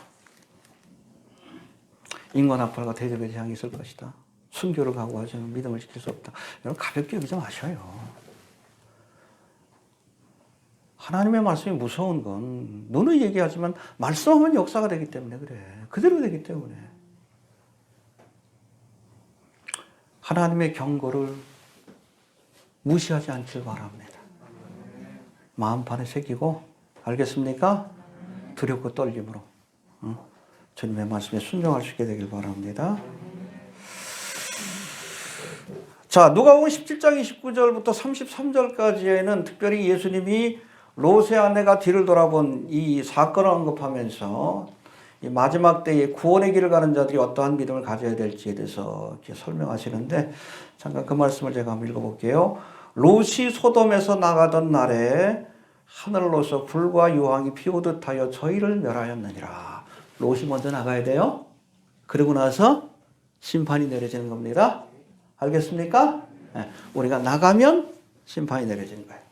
인권 앞팔과 대적의 재앙이 있을 것이다. 순교를 각오하지 않으면 믿음을 지킬 수 없다. 여러분 가볍게 여기지 마셔요. 하나님의 말씀이 무서운 건 너는 얘기하지만 말씀하면 역사가 되기 때문에 그래. 그대로 되기 때문에. 하나님의 경고를 무시하지 않길 바랍니다. 마음판에 새기고 알겠습니까? 두렵고 떨림으로 주님의 말씀에 순종할 수 있게 되길 바랍니다. 자, 누가복음 17장 29절부터 33절까지에는 특별히 예수님이 롯의 아내가 뒤를 돌아본 이 사건을 언급하면서 이 마지막 때에 구원의 길을 가는 자들이 어떠한 믿음을 가져야 될지에 대해서 이렇게 설명하시는데 잠깐 그 말씀을 제가 한번 읽어볼게요. 롯이 소돔에서 나가던 날에 하늘로서 불과 유황이 피우듯 하여 저희를 멸하였느니라. 롯이 먼저 나가야 돼요. 그러고 나서 심판이 내려지는 겁니다. 알겠습니까? 네. 우리가 나가면 심판이 내려지는 거예요.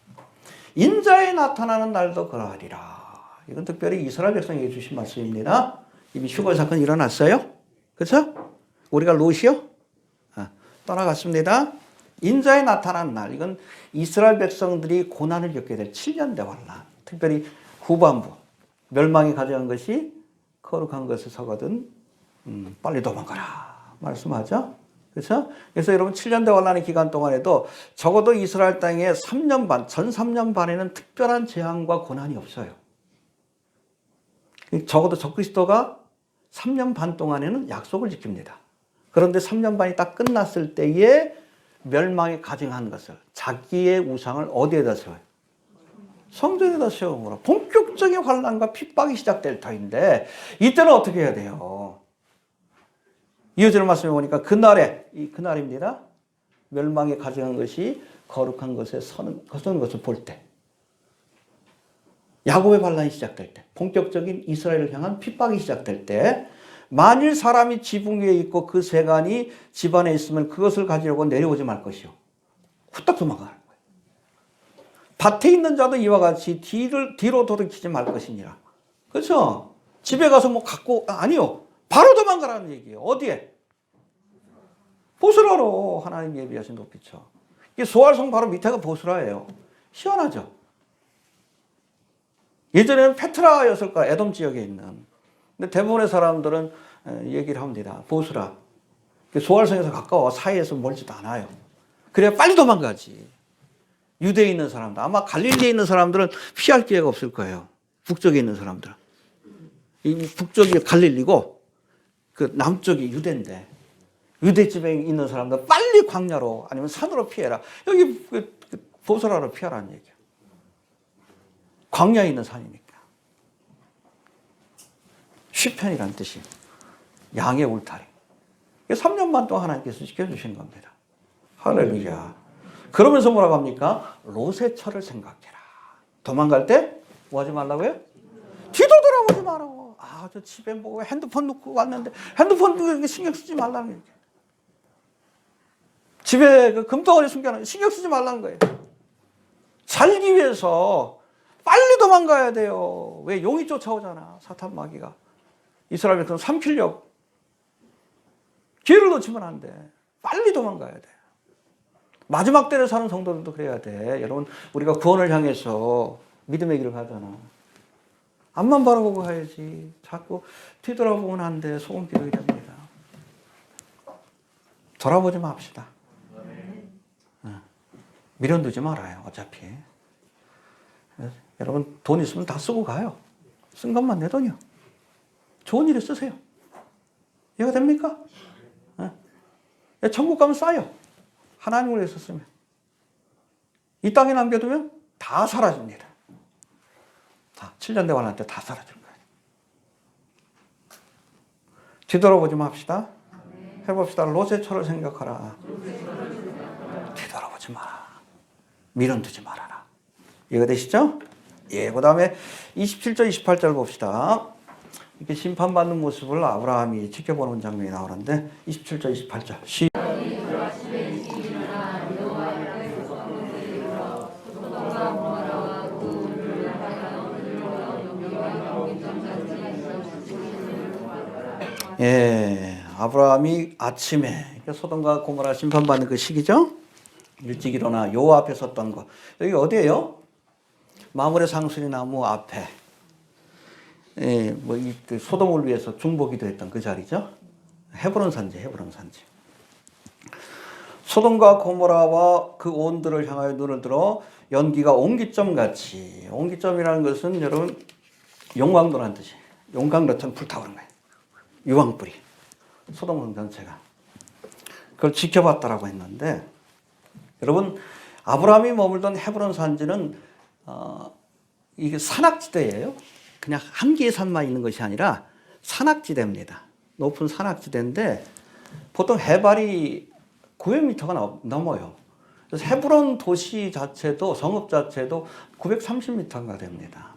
인자에 나타나는 날도 그러하리라. 이건 특별히 이스라엘 백성에게 주신 말씀입니다. 이미 휴거 사건이 일어났어요. 그렇죠? 우리가 롯이요? 떠나갔습니다. 인자에 나타난 날. 이건 이스라엘 백성들이 고난을 겪게 될 7년 대환란. 특별히 후반부. 멸망이 가져간 것이 거룩한 것을 서거든 빨리 도망가라. 말씀하죠? 그렇죠? 그래서 여러분 7년 대환란의 기간 동안에도 적어도 이스라엘 땅에 3년 반, 전 3년 반에는 특별한 재앙과 고난이 없어요. 적어도 적그리스도가 3년 반 동안에는 약속을 지킵니다. 그런데 3년 반이 딱 끝났을 때에 멸망에 가증한 것을 자기의 우상을 어디에다 세워요? 성전에다 세우므로 본격적인 환난과 핍박이 시작될 터인데 이때는 어떻게 해야 돼요? 이어지는 말씀에 보니까 그날입니다. 멸망에 가증한 것이 거룩한 것에 서는 것을 볼 때, 야곱의 반란이 시작될 때, 본격적인 이스라엘을 향한 핍박이 시작될 때, 만일 사람이 지붕 위에 있고 그 세간이 집안에 있으면 그것을 가지려고 내려오지 말 것이요. 후딱 도망가는 거예요. 밭에 있는 자도 이와 같이 뒤로 돌이키지 말 것이니라. 그렇죠? 집에 가서 뭐 갖고 아니요. 바로 도망가라는 얘기예요. 어디에? 보스라로 하나님 예비하신 높이죠. 이 소알성 바로 밑에가 보스라예요. 시원하죠? 예전에는 페트라였을 거야. 에돔 지역에 있는. 근데 대부분의 사람들은 얘기를 합니다. 보스라. 소알성에서 가까워. 사이에서 멀지도 않아요. 그래야 빨리 도망가지. 유대에 있는 사람들. 아마 갈릴리에 있는 사람들은 피할 기회가 없을 거예요. 북쪽에 있는 사람들은. 이 북쪽이 갈릴리고 그 남쪽이 유대인데 유대 지방에 있는 사람들 빨리 광야로 아니면 산으로 피해라. 여기 보스라로 피하라는 얘기예요. 광야에 있는 산이니까. 시편이라는 뜻이 양의 울타리. 3년 반 동안 하나님께서 지켜주신 겁니다. 할렐루야. 그러면서 뭐라고 합니까? 롯의 철을 생각해라. 도망갈 때 뭐 하지 말라고요? 뒤도 돌아보지 말라고. 저 집에 뭐 핸드폰 놓고 왔는데 핸드폰 신경 쓰지 말라는 얘기예요. 집에 그 금덩어리 숨겨놓은 신경 쓰지 말라는 거예요. 살기 위해서 빨리 도망가야 돼요. 왜? 용이 쫓아오잖아. 사탄 마귀가. 이스라엘 백성 삼키려고. 기회를 놓치면 안 돼. 빨리 도망가야 돼. 마지막 때를 사는 성도들도 그래야 돼. 여러분, 우리가 구원을 향해서 믿음의 길을 가잖아. 앞만 바라보고 가야지. 자꾸 뒤돌아보면 안 돼. 소금기둥이 됩니다. 돌아보지 맙시다. 미련 두지 말아요. 어차피. 여러분 돈 있으면 다 쓰고 가요. 쓴 것만 내 돈이요. 좋은 일에 쓰세요. 이해가 됩니까? 천국 가면 싸요. 하나님을 위해서 쓰면. 이 땅에 남겨두면 다 사라집니다. 다 7년 대환란 때 다 사라질 거예요. 뒤돌아보지 맙시다. 해봅시다. 롯의 철을 생각하라. 뒤돌아보지 마라. 미련 두지 말아라. 이해가 되시죠? 예, 그 다음에 27절, 28절 봅시다. 이렇게 심판받는 모습을 아브라함이 지켜보는 장면이 나오는데 27절, 28절. 예, 아브라함이 아침에 소돔과 고모라 심판받는 그 시기죠. 일찍 일어나 요 앞에 섰던 거. 여기 어디예요? 마므레 상수리 나무 앞에. 예, 뭐이 소돔을 위해서 중보기도 했던 그 자리죠. 헤브론 산지, 헤브론 산지. 소돔과 고모라와 그 온들을 향하여 눈을 들어 연기가 옹기점 같이. 옹기점이라는 것은 여러분 용광로라는 뜻이. 용광로처럼 불타오르는 거예요. 유황불이. 소돔 전체가. 그걸 지켜봤다라고 했는데 여러분 아브라함이 머물던 헤브론 산지는 이게 산악지대예요. 그냥 한 개의 산만 있는 것이 아니라 산악지대입니다. 높은 산악지대인데 보통 해발이 900m가 넘어요. 그래서 헤브론 도시 자체도 성읍 자체도 930m가 됩니다.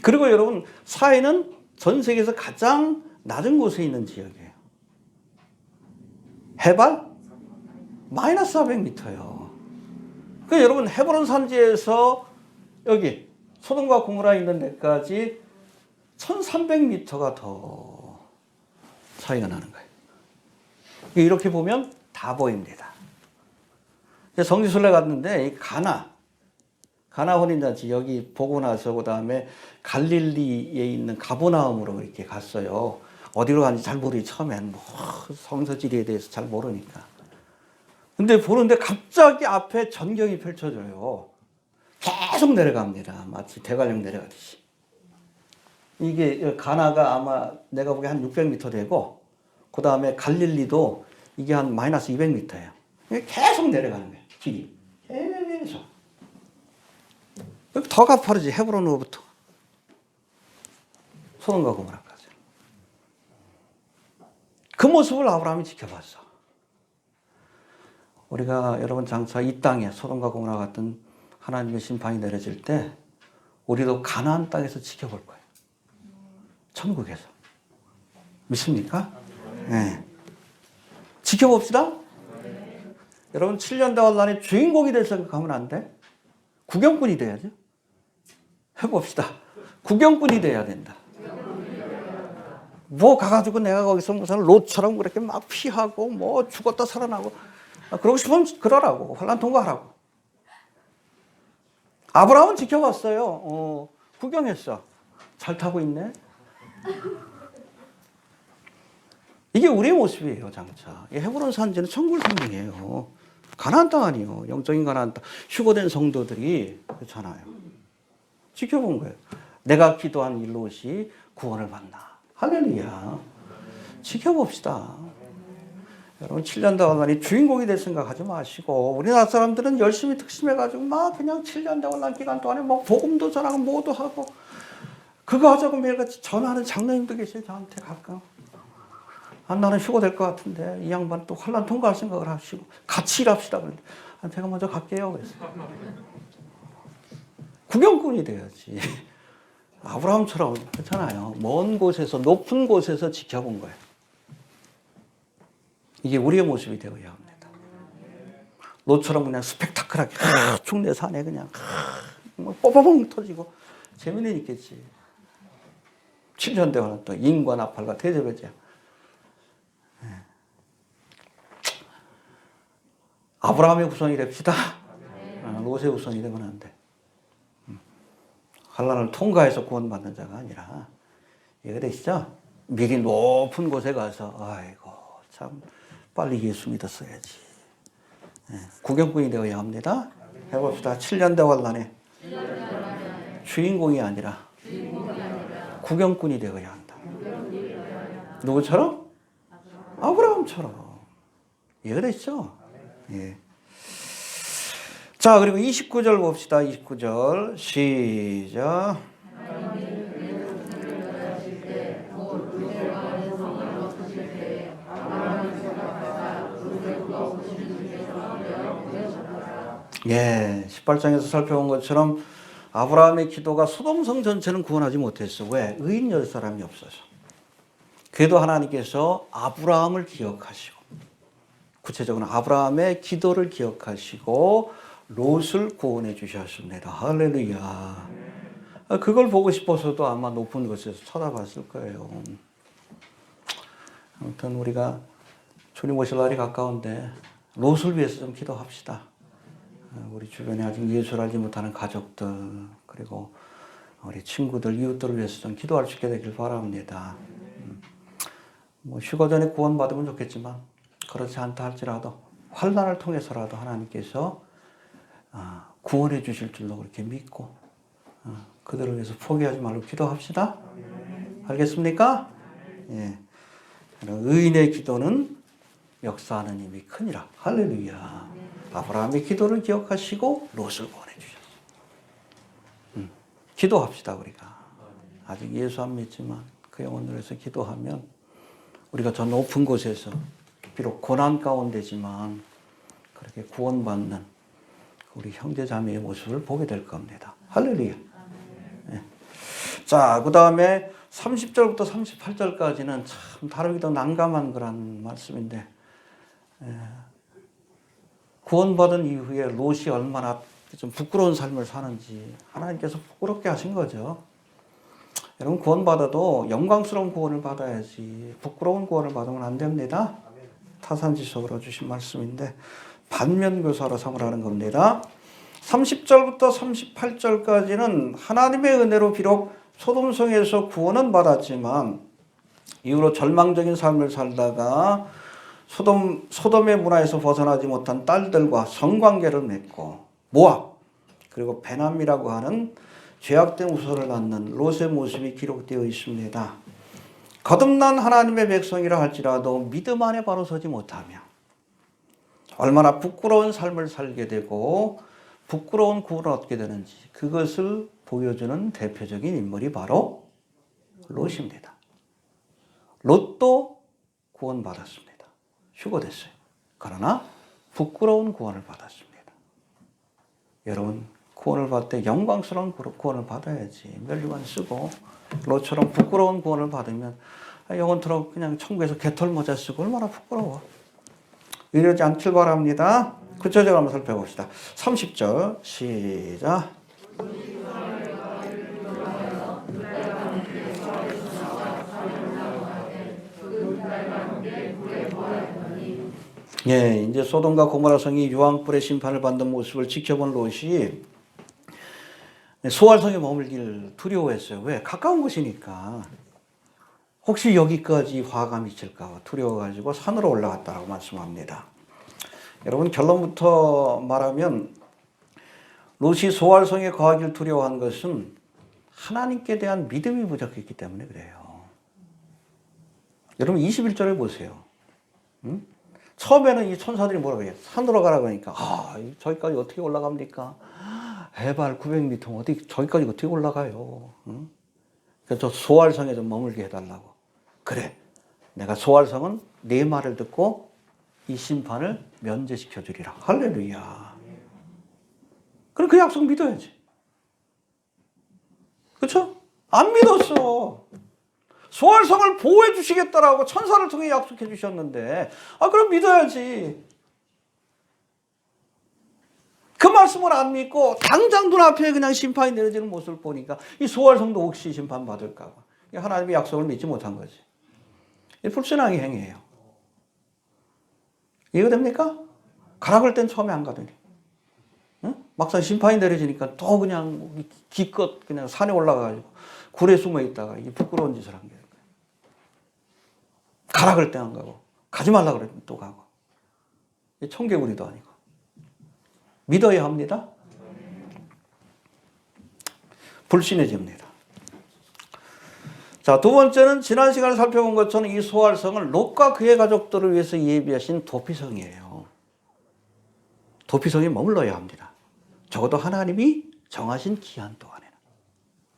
그리고 여러분 사해는 전 세계에서 가장 낮은 곳에 있는 지역이에요. 해발 마이너스 400m예요. 그 여러분 헤브론 산지에서 여기 소돔과 고모라 있는 데까지 1300m가 더 차이가 나는 거예요. 이렇게 보면 다 보입니다. 성지순례 갔는데 이 가나 혼인잔치 여기 보고 나서 그 다음에 갈릴리에 있는 가버나움으로 이렇게 갔어요. 어디로 가는지 잘 모르지. 처음엔 뭐 성서지리에 대해서 잘 모르니까. 근데 보는데 갑자기 앞에 전경이 펼쳐져요. 계속 내려갑니다. 마치 대관령 내려가듯이. 이게 가나가 아마 내가 보기에 한 600m 되고 그 다음에 갈릴리도 이게 한 마이너스 200m예요. 계속 내려가는 거예요. 길이. 계속. 더 가파르지. 헤브론으로부터 소돔과 고모라까지. 그 모습을 아브라함이 지켜봤어. 우리가 여러분 장차 이 땅에 소돔과 고모라 같은 하나님의 심판이 내려질 때 우리도 가나안 땅에서 지켜볼 거예요. 천국에서. 믿습니까? 네. 지켜봅시다. 여러분 7년 대환란의 주인공이 될 생각하면 안 돼. 구경꾼이 돼야죠. 해봅시다. 구경꾼이 돼야 된다. 뭐 가가지고 내가 거기서 무슨 롯처럼 그렇게 막 피하고 뭐 죽었다 살아나고 그러고 싶으면 그러라고. 환란 통과하라고. 아브라함은 지켜봤어요. 구경했어. 잘 타고 있네. 이게 우리의 모습이에요, 장차. 헤브론 산지는 천국을 상징해요. 가나안 땅 아니에요. 영적인 가나안 땅. 휴거된 성도들이 그렇잖아요. 지켜본 거예요. 내가 기도한 일롯이 구원을 받나. 할렐루야. 지켜봅시다. 여러분 7년 대환란이 주인공이 될 생각하지 마시고 우리나라 사람들은 열심히 특심해가지고 막 그냥 7년 대환란 기간 동안에 뭐 복음도 전하고 뭐도 하고 그거 하자고 매일같이 전화하는 장로님도 계세요. 저한테 가끔. 나는 휴가 될 것 같은데 이 양반 또 환란 통과할 생각을 하시고 같이 일합시다. 그런데 제가 먼저 갈게요. 그래서 구경꾼이 돼야지. 아브라함처럼 그렇잖아요. 먼 곳에서 높은 곳에서 지켜본 거예요. 이게 우리의 모습이 되어야 합니다. 롯처럼 그냥 스펙타클하게 충내 산에 그냥 뽀뽀뽕 터지고 재미는 있겠지. 7년 대화는 또 인과 나팔과 대접이죠. 아브라함의 후손이 됩시다. 롯의 후손이 되면 안 돼. 환란을 통과해서 구원받는 자가 아니라 이해가 되시죠? 미리 높은 곳에 가서 아이고 참 빨리 예수 믿었어야지. 구경꾼이 되어야 합니다. 해봅시다. 7년 대환란에 주인공이 아니라 구경꾼이 되어야 한다. 누구처럼? 아브라함처럼. 이해가 되시죠? 예. 자, 그리고 29절 봅시다. 29절 시작. 예, 18장에서 살펴본 것처럼 아브라함의 기도가 소돔성 전체는 구원하지 못했어. 왜? 의인 10사람이 없어서. 그래도 하나님께서 아브라함을 기억하시고, 구체적으로 아브라함의 기도를 기억하시고 롯을 구원해 주셨습니다. 할렐루야. 그걸 보고 싶어서도 아마 높은 곳에서 쳐다봤을 거예요. 아무튼 우리가 주님 오실 날이 가까운데 롯을 위해서 좀 기도합시다. 우리 주변에 아직 예수를 알지 못하는 가족들, 그리고 우리 친구들, 이웃들을 위해서 좀 기도할 수 있게 되길 바랍니다. 뭐 휴가 전에 구원받으면 좋겠지만 그렇지 않다 할지라도 환난을 통해서라도 하나님께서 구원해 주실 줄로 그렇게 믿고 그들을 위해서 포기하지 말고 기도합시다. 알겠습니까? 예. 의인의 기도는 역사하는 힘이 크니라. 할렐루야. 아브라함의 기도를 기억하시고 롯을 구원해 주셨어요. 기도합시다. 우리가 아직 예수 안 믿지만 그 영혼을 위해서 기도하면 우리가 저 높은 곳에서 비록 고난 가운데지만 그렇게 구원받는 우리 형제 자매의 모습을 보게 될 겁니다. 할렐루야. 네. 자, 그 다음에 30절부터 38절까지는 참 다루기도 난감한 그런 말씀인데, 구원받은 이후에 롯이 얼마나 좀 부끄러운 삶을 사는지 하나님께서 부끄럽게 하신 거죠. 여러분, 구원받아도 영광스러운 구원을 받아야지 부끄러운 구원을 받으면 안 됩니다. 타산지석으로 주신 말씀인데 반면교사로 삼으라는 겁니다. 30절부터 38절까지는 하나님의 은혜로 비록 소돔성에서 구원은 받았지만 이후로 절망적인 삶을 살다가 소돔의 문화에서 벗어나지 못한 딸들과 성관계를 맺고 모압 그리고 베남이라고 하는 죄악된 우서를 낳는 롯의 모습이 기록되어 있습니다. 거듭난 하나님의 백성이라 할지라도 믿음 안에 바로 서지 못하며 얼마나 부끄러운 삶을 살게 되고 부끄러운 구원을 얻게 되는지 그것을 보여주는 대표적인 인물이 바로 롯입니다. 롯도 구원받았습니다. 휴거됐어요. 그러나 부끄러운 구원을 받았습니다. 여러분, 구원을 받을 때 영광스러운 구원을 받아야지. 멸류관 쓰고 롯처럼 부끄러운 구원을 받으면 영혼처럼 그냥 천국에서 개털 모자 쓰고 얼마나 부끄러워. 이러지 않길 바랍니다. 구체적으로 한번 살펴봅시다. 30절 시작. 예, 이제 소돔과 고모라 성이 유황불의 심판을 받는 모습을 지켜본 롯이 소알성에 머물길 두려워했어요. 왜? 가까운 곳이니까. 혹시 여기까지 화가 미칠까 봐 두려워가지고 산으로 올라갔다고 말씀합니다. 여러분, 결론부터 말하면 롯이 소알성에 거하길 두려워한 것은 하나님께 대한 믿음이 부족했기 때문에 그래요. 여러분, 21절을 보세요. 처음에는 이 천사들이 뭐라고 해요? 산으로 가라고 하니까 저기까지 어떻게 올라갑니까? 해발 900m 어디 저기까지 어떻게 올라가요? 그래서 저 소알성에 좀 머물게 해달라고. 그래, 내가 소알성은 네 말을 듣고 이 심판을 면제시켜 주리라. 할렐루야. 그럼 그 약속 믿어야지. 그렇죠? 안 믿었어. 소알성을 보호해 주시겠다라고 천사를 통해 약속해 주셨는데 그럼 믿어야지. 그 말씀을 안 믿고 당장 눈앞에 그냥 심판이 내려지는 모습을 보니까 이 소알성도 혹시 심판받을까 봐 하나님의 약속을 믿지 못한 거지. 이 불신앙의 행위예요. 이해가 됩니까? 가라 그럴 땐 처음에 안 가더니 막상 심판이 내려지니까 또 그냥 기껏 그냥 산에 올라가가지고 굴에 숨어 있다가 이 부끄러운 짓을 한 거예요. 가라 그럴 때 안 가고 가지 말라 그러면 또 가고. 청개구리도 아니고. 믿어야 합니다. 불신해집니다. 자, 두 번째는 지난 시간에 살펴본 것처럼 이 소알성은 롯과 그의 가족들을 위해서 예비하신 도피성이에요. 도피성에 머물러야 합니다. 적어도 하나님이 정하신 기한 동안에는.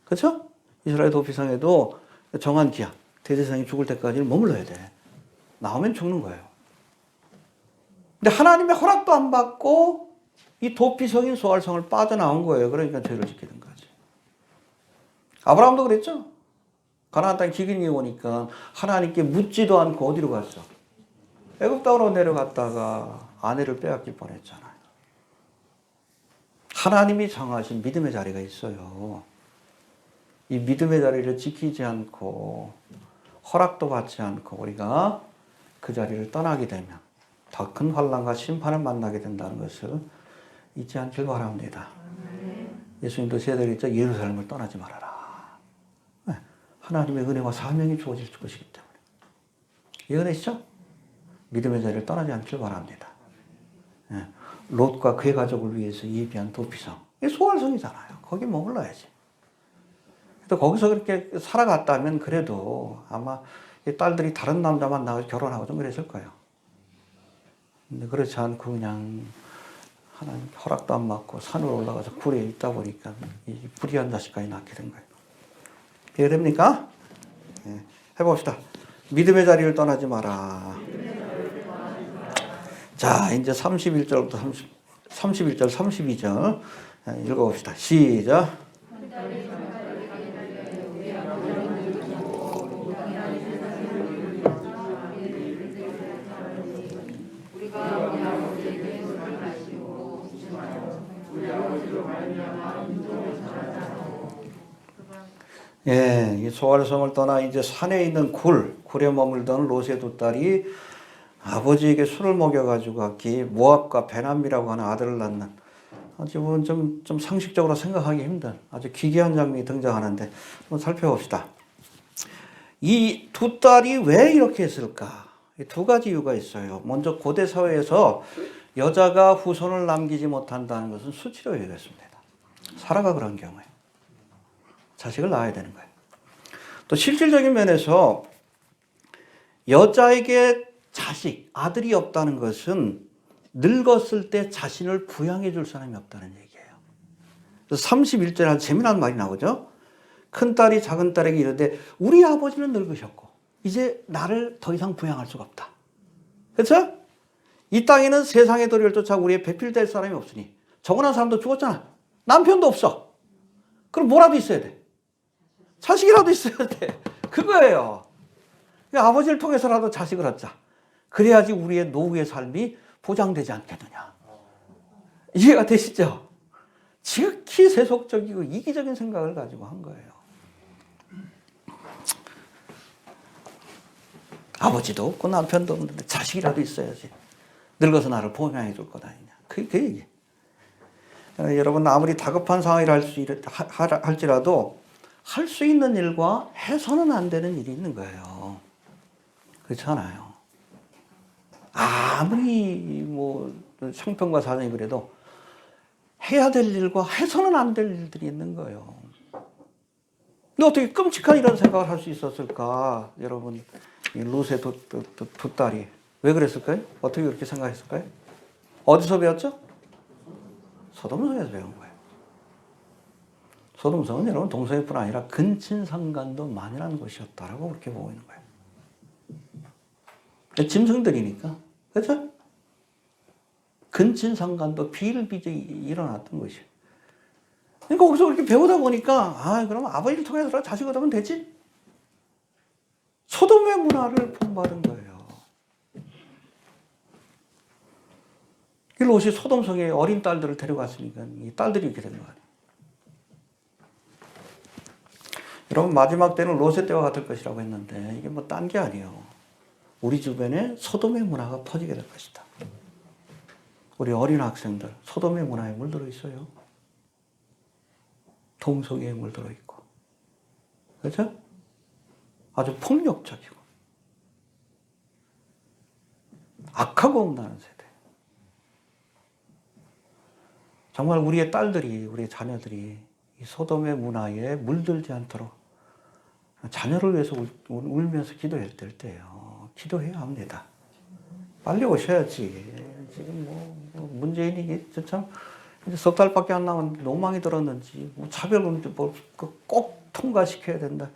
그렇죠? 이스라엘 도피성에도 정한 기한, 대제사장이 죽을 때까지는 머물러야 돼. 나오면 죽는 거예요. 근데 하나님의 허락도 안 받고 이 도피성인 소알성을 빠져나온 거예요. 그러니까 죄를 짓게 된 거지. 아브라함도 그랬죠. 가나안 땅 기근이 오니까 하나님께 묻지도 않고 어디로 갔어? 애굽 땅으로 내려갔다가 아내를 빼앗길 뻔했잖아요. 하나님이 정하신 믿음의 자리가 있어요. 이 믿음의 자리를 지키지 않고 허락도 받지 않고 우리가 그 자리를 떠나게 되면 더 큰 환난과 심판을 만나게 된다는 것을 잊지 않길 바랍니다. 예수님도 세대겠죠. 예루살렘을 떠나지 말아라. 네. 하나님의 은혜와 사명이 주어질 것이기 때문에. 이 은혜시죠? 믿음의 자리를 떠나지 않길 바랍니다. 네. 롯과 그의 가족을 위해서 예비한 도피성. 이게 소활성이잖아요. 거기 머물러야지. 또 거기서 그렇게 살아갔다면 그래도 아마 딸들이 다른 남자 만나서 결혼하고 좀 그랬을 거예요. 근데 그렇지 않고 그냥 하나님 허락도 안 받고 산으로 올라가서 굴에 있다 보니까 이 불의한 자식까지 낳게 된 거예요. 이해됩니까? 네. 해봅시다. 믿음의 자리를 떠나지 마라. 자, 이제 31절부터 31절, 32절 읽어봅시다. 시작. 예, 이 소알성을 떠나 이제 산에 있는 굴에 머물던 롯의 두 딸이 아버지에게 술을 먹여가지고 모압과 베남이라고 하는 아들을 낳는 아주 좀 상식적으로 생각하기 힘든 아주 기괴한 장면이 등장하는데 한번 살펴봅시다. 이 두 딸이 왜 이렇게 했을까? 두 가지 이유가 있어요. 먼저 고대 사회에서 여자가 후손을 남기지 못한다는 것은 수치로 여겼습니다. 사라가 그런 경우에 자식을 낳아야 되는 거예요. 또 실질적인 면에서 여자에게 자식, 아들이 없다는 것은 늙었을 때 자신을 부양해 줄 사람이 없다는 얘기예요. 그래서 31절에 아주 재미난 말이 나오죠. 큰딸이 작은딸에게 이르되 우리 아버지는 늙으셨고 이제 나를 더 이상 부양할 수가 없다. 그렇죠? 이 땅에는 세상의 도리를 쫓아 우리의 배필될 사람이 없으니 정원한 사람도 죽었잖아. 남편도 없어. 그럼 뭐라도 있어야 돼. 자식이라도 있어야 돼. 그거예요. 아버지를 통해서라도 자식을 얻자. 그래야지 우리의 노후의 삶이 보장되지 않겠느냐. 이해가 되시죠? 지극히 세속적이고 이기적인 생각을 가지고 한 거예요. 아버지도 없고 남편도 없는데 자식이라도 있어야지. 늙어서 나를 보호해 줄 것 아니냐. 그 얘기. 여러분 아무리 다급한 상황이라 할지라도 할 수 있는 일과 해서는 안 되는 일이 있는 거예요. 그렇잖아요. 아무리 형편과 사정이 그래도 해야 될 일과 해서는 안 될 일들이 있는 거예요. 근데 어떻게 끔찍한 이런 생각을 할 수 있었을까? 여러분, 이 롯의 두 딸이 왜 그랬을까요? 어떻게 그렇게 생각했을까요? 어디서 배웠죠? 소돔성에서 배운 거예요. 소돔성은 여러분 동성애뿐 아니라 근친상간도 만연한 곳이었다라고 그렇게 보고 있는 거예요. 짐승들이니까. 그렇죠? 근친상간도 비일비재히 일어났던 것이에요. 그러니까 거기서 그렇게 배우다 보니까 그럼 아버지를 통해서 자식 얻으면 되지? 소돔의 문화를 본받은 거예요. 이 롯이 소돔성에 어린 딸들을 데려갔으니까 이 딸들이 이렇게 된 거 아니에요. 여러분 마지막 때는 롯의 때와 같을 것이라고 했는데 이게 딴 게 아니에요. 우리 주변에 소돔의 문화가 퍼지게 될 것이다. 우리 어린 학생들 소돔의 문화에 물들어 있어요. 동성애에 물들어 있고, 그렇죠? 아주 폭력적이고 악하고 엄나는 세대. 정말 우리의 딸들이, 우리의 자녀들이 이 소돔의 문화에 물들지 않도록 자녀를 위해서 울면서 기도해야 될 때예요. 기도해야 합니다. 빨리 오셔야지. 지금 문재인이 참 이제 석 달밖에 안 남았는데 노망이 들었는지 차별금지 꼭 통과시켜야 된다.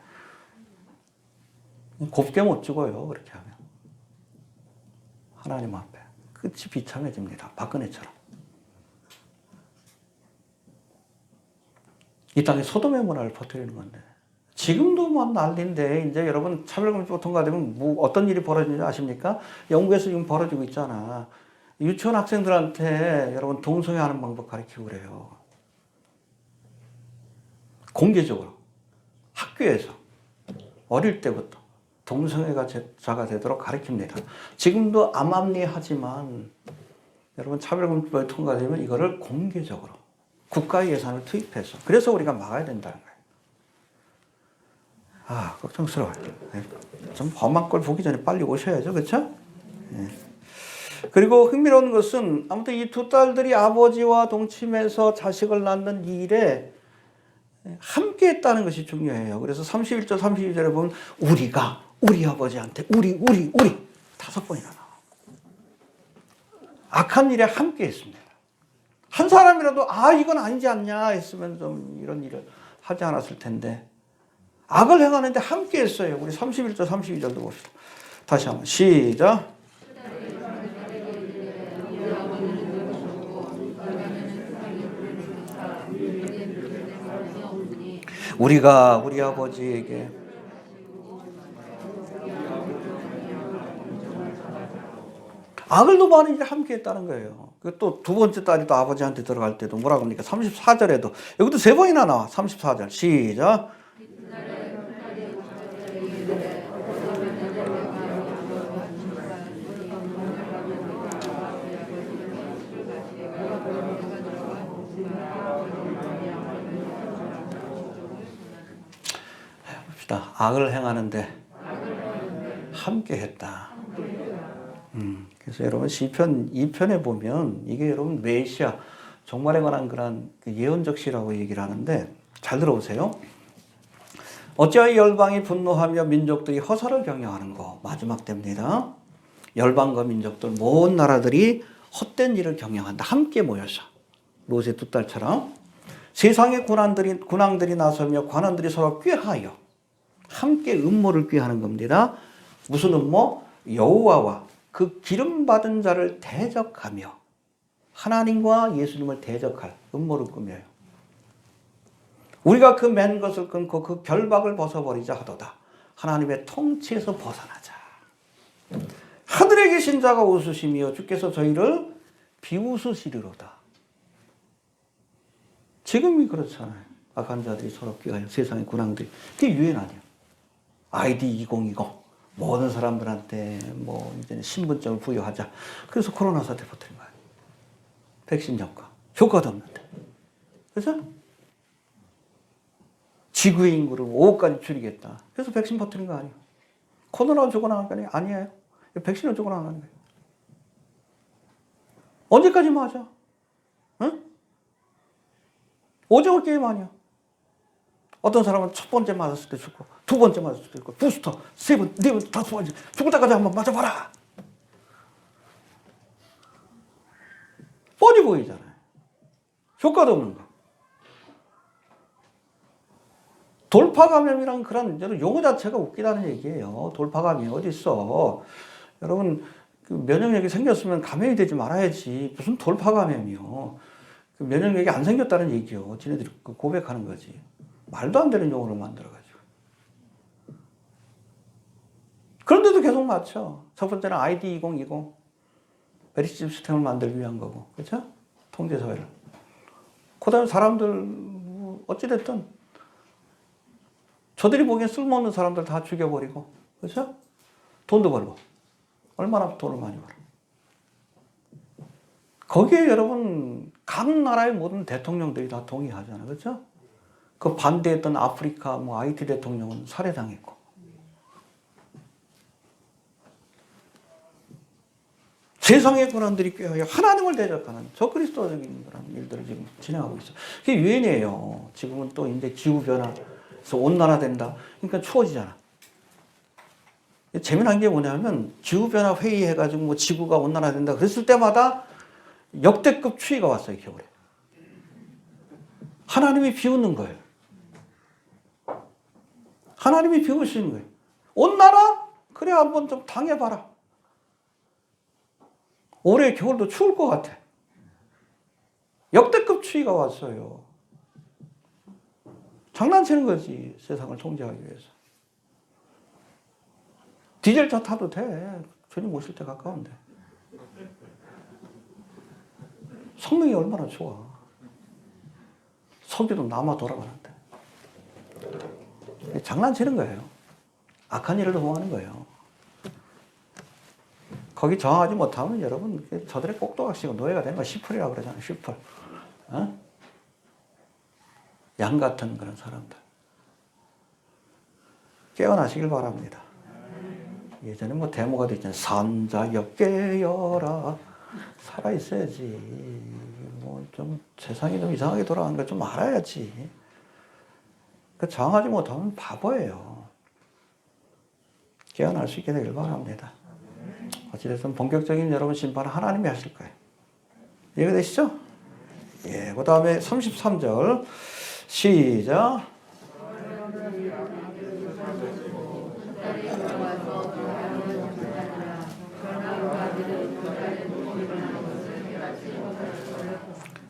곱게 못 죽어요. 그렇게 하면 하나님 앞에 끝이 비참해집니다. 박근혜처럼. 이 땅에 소돔의 문화를 퍼뜨리는 건데 지금도 뭐 난리인데 이제 여러분 차별금지법 통과되면 뭐 어떤 일이 벌어지는지 아십니까? 영국에서 지금 벌어지고 있잖아. 유치원 학생들한테 여러분 동성애하는 방법 가르치고 그래요. 공개적으로 학교에서 어릴 때부터 동성애자가 되도록 가르칩니다. 지금도 암암리하지만 여러분 차별금지법이 통과되면 이거를 공개적으로 국가의 예산을 투입해서 그래서 우리가 막아야 된다는 거예요. 아, 걱정스러워요. 좀 험한 걸 보기 전에 빨리 오셔야죠. 그렇죠? 네. 그리고 흥미로운 것은 아무튼 이 두 딸들이 아버지와 동침해서 자식을 낳는 일에 함께 했다는 것이 중요해요. 그래서 31절, 32절에 보면 우리가 우리 아버지한테 우리 5번이나 나와. 악한 일에 함께 했습니다. 한 사람이라도 이건 아니지 않냐 했으면 좀 이런 일을 하지 않았을 텐데 악을 행하는데 함께 했어요. 우리 31절, 32절도 봅시다. 다시 한번 시작. 우리가 우리 아버지에게 악을 너무하는 일에 함께 했다는 거예요. 또 두 번째 딸이 또 아버지한테 들어갈 때도 뭐라고 합니까? 34절에도 여기도 3번이나 나와. 34절 시작. 봅시다. 악을 행하는데 함께 했다. 그래서 여러분 시편 2편에 보면 이게 여러분 메시아 종말에 관한 그런 예언적 시라고 얘기를 하는데 잘 들어보세요. 어찌하여 열방이 분노하며 민족들이 허사를 경영하는 거 마지막 때입니다. 열방과 민족들 모든 나라들이 헛된 일을 경영한다. 함께 모여서 롯의 두 딸처럼 세상의 군왕들이 나서며 관원들이 서로 꾀하여 함께 음모를 꾀하는 겁니다. 무슨 음모? 여호와와 그 기름 받은 자를 대적하며 하나님과 예수님을 대적할 음모를 꾸며요. 우리가 그 맨 것을 끊고 그 결박을 벗어버리자 하도다. 하나님의 통치에서 벗어나자. 하늘에 계신 자가 웃으시며 주께서 저희를 비웃으시리로다. 지금이 그렇잖아요. 악한 자들이 서로 꾀하여 세상의 군왕들이. 그게 유행 아니에요. 아이디 2020 모든 사람들한테 뭐 이제 신분증을 부여하자. 그래서 코로나 사태 퍼뜨린 거예요. 백신 효과. 효과도 없는데. 그래서 지구의 인구를 5억까지 줄이겠다. 그래서 백신 퍼뜨린 거 아니에요. 코로나 죽어나간 거 아니에요. 백신을 죽어나간 거예요. 언제까지 맞아? 응? 오징어 게임 아니야. 어떤 사람은 첫 번째 맞았을 때 죽고, 두 번째 맞았을 때 죽고, 부스터, 세 번, 네 번, 다섯 번, 죽을 때까지 한번 맞아봐라. 뻔히 보이잖아요. 효과도 없는 거. 돌파감염이란 그런 용어 자체가 웃기다는 얘기예요. 돌파감염이 어디 있어? 여러분 그 면역력이 생겼으면 감염이 되지 말아야지. 무슨 돌파감염이요? 그 면역력이 안 생겼다는 얘기요. 지네들이 고백하는 거지. 말도 안 되는 용어를 만들어가지고. 그런데도 계속 맞춰. 첫 번째는 아이디 2020 베리시 시스템을 만들기 위한 거고, 그렇죠? 통제 사회를. 그다음에 사람들 어찌됐든. 저들이 보기엔 쓸모없는 사람들 다 죽여버리고, 그렇죠? 돈도 벌고. 얼마나 돈을 많이 벌어. 거기에 여러분, 각 나라의 모든 대통령들이 다 동의하잖아요. 그렇죠? 그 반대했던 아프리카 IT 대통령은 살해당했고. 세상의 권한들이 꾀하여 하나님을 대적하는 저 그리스도적인 그런 일들을 지금 진행하고 있어요. 그게 유엔이에요. 지금은 또 이제 기후변화. 그래서 온난화된다. 그러니까 추워지잖아. 재미난 게 뭐냐면 기후변화 회의해가지고 뭐 지구가 온난화된다. 그랬을 때마다 역대급 추위가 왔어요. 겨울에. 하나님이 비웃는 거예요. 하나님이 비웃으시는 거예요. 온난화? 그래 한번 좀 당해봐라. 올해 겨울도 추울 것 같아. 역대급 추위가 왔어요. 장난치는 거지. 세상을 통제하기 위해서. 디젤차 타도 돼. 주님 오실 때 가까운데. 성능이 얼마나 좋아. 석유도 남아 돌아가는데. 장난치는 거예요. 악한 일을 도모하는 거예요. 거기 저항하지 못하면 여러분 저들의 꼭두각시가 노예가 되는 거 10%라고 그러잖아요. 10%. 어? 양 같은 그런 사람들. 깨어나시길 바랍니다. 예전에 뭐 데모가 됐잖아요. 산자여 깨어라. 살아있어야지. 뭐 좀 세상이 좀 이상하게 돌아가는 걸 좀 알아야지. 그 저항하지 못하면 바보예요. 깨어날 수 있게 되길 바랍니다. 어찌됐든 본격적인 여러분 심판은 하나님이 하실 거예요. 이해되시죠? 예, 그 다음에 33절 시작.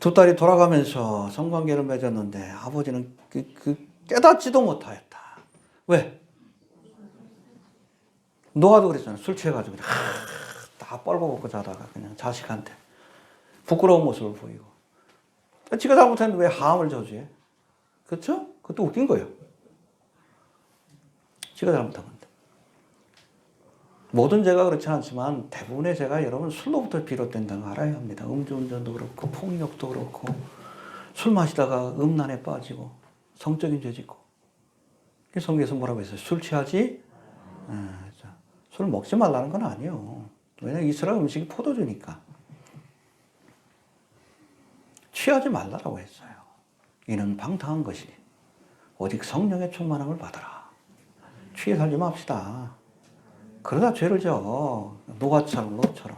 두 딸이 돌아가면서 성관계를 맺었는데 아버지는 깨닫지도 못하였다. 왜? 노아도 그랬잖아. 술 취해가지고 다 뻘거벗고 자다가 그냥 자식한테 부끄러운 모습을 보이고. 지가 잘못했는데 왜 하함을 저주해? 그렇죠? 그것도 웃긴 거예요. 지가 잘못한 건데. 모든 죄가 그렇지 않지만 대부분의 죄가 여러분 술로부터 비롯된다는 거 알아야 합니다. 음주운전도 그렇고 폭력도 그렇고 술 마시다가 음란에 빠지고 성적인 죄 짓고. 성경에서 뭐라고 했어요? 술 취하지? 술 먹지 말라는 건 아니에요. 왜냐면 이스라엘 음식이 포도주니까. 취하지 말라고 했어요. 이는 방탕한 것이니 오직 성령의 충만함을 받아라. 취해 살지 맙시다. 그러다 죄를 져. 노아처럼 롯처럼.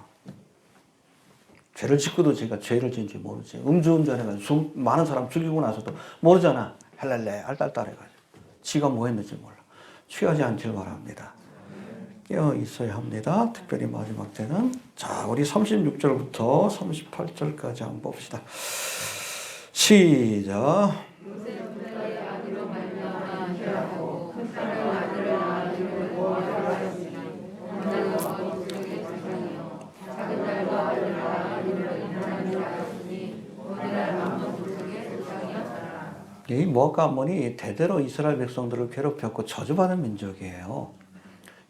죄를 짓고도 제가 죄를 지은지 모르지. 음주운전해가지고 많은 사람 죽이고 나서도 모르잖아. 헬렐레 알딸딸 해가지고. 지가 뭐 했는지 몰라. 취하지 않길 바랍니다. 깨어 있어야 합니다. 특별히 마지막 때는. 자, 우리 36절부터 38절까지 한번 봅시다. 시작. 이 모압과 암몬이 대대로 이스라엘 백성들을 괴롭혔고 저주받은 민족이에요.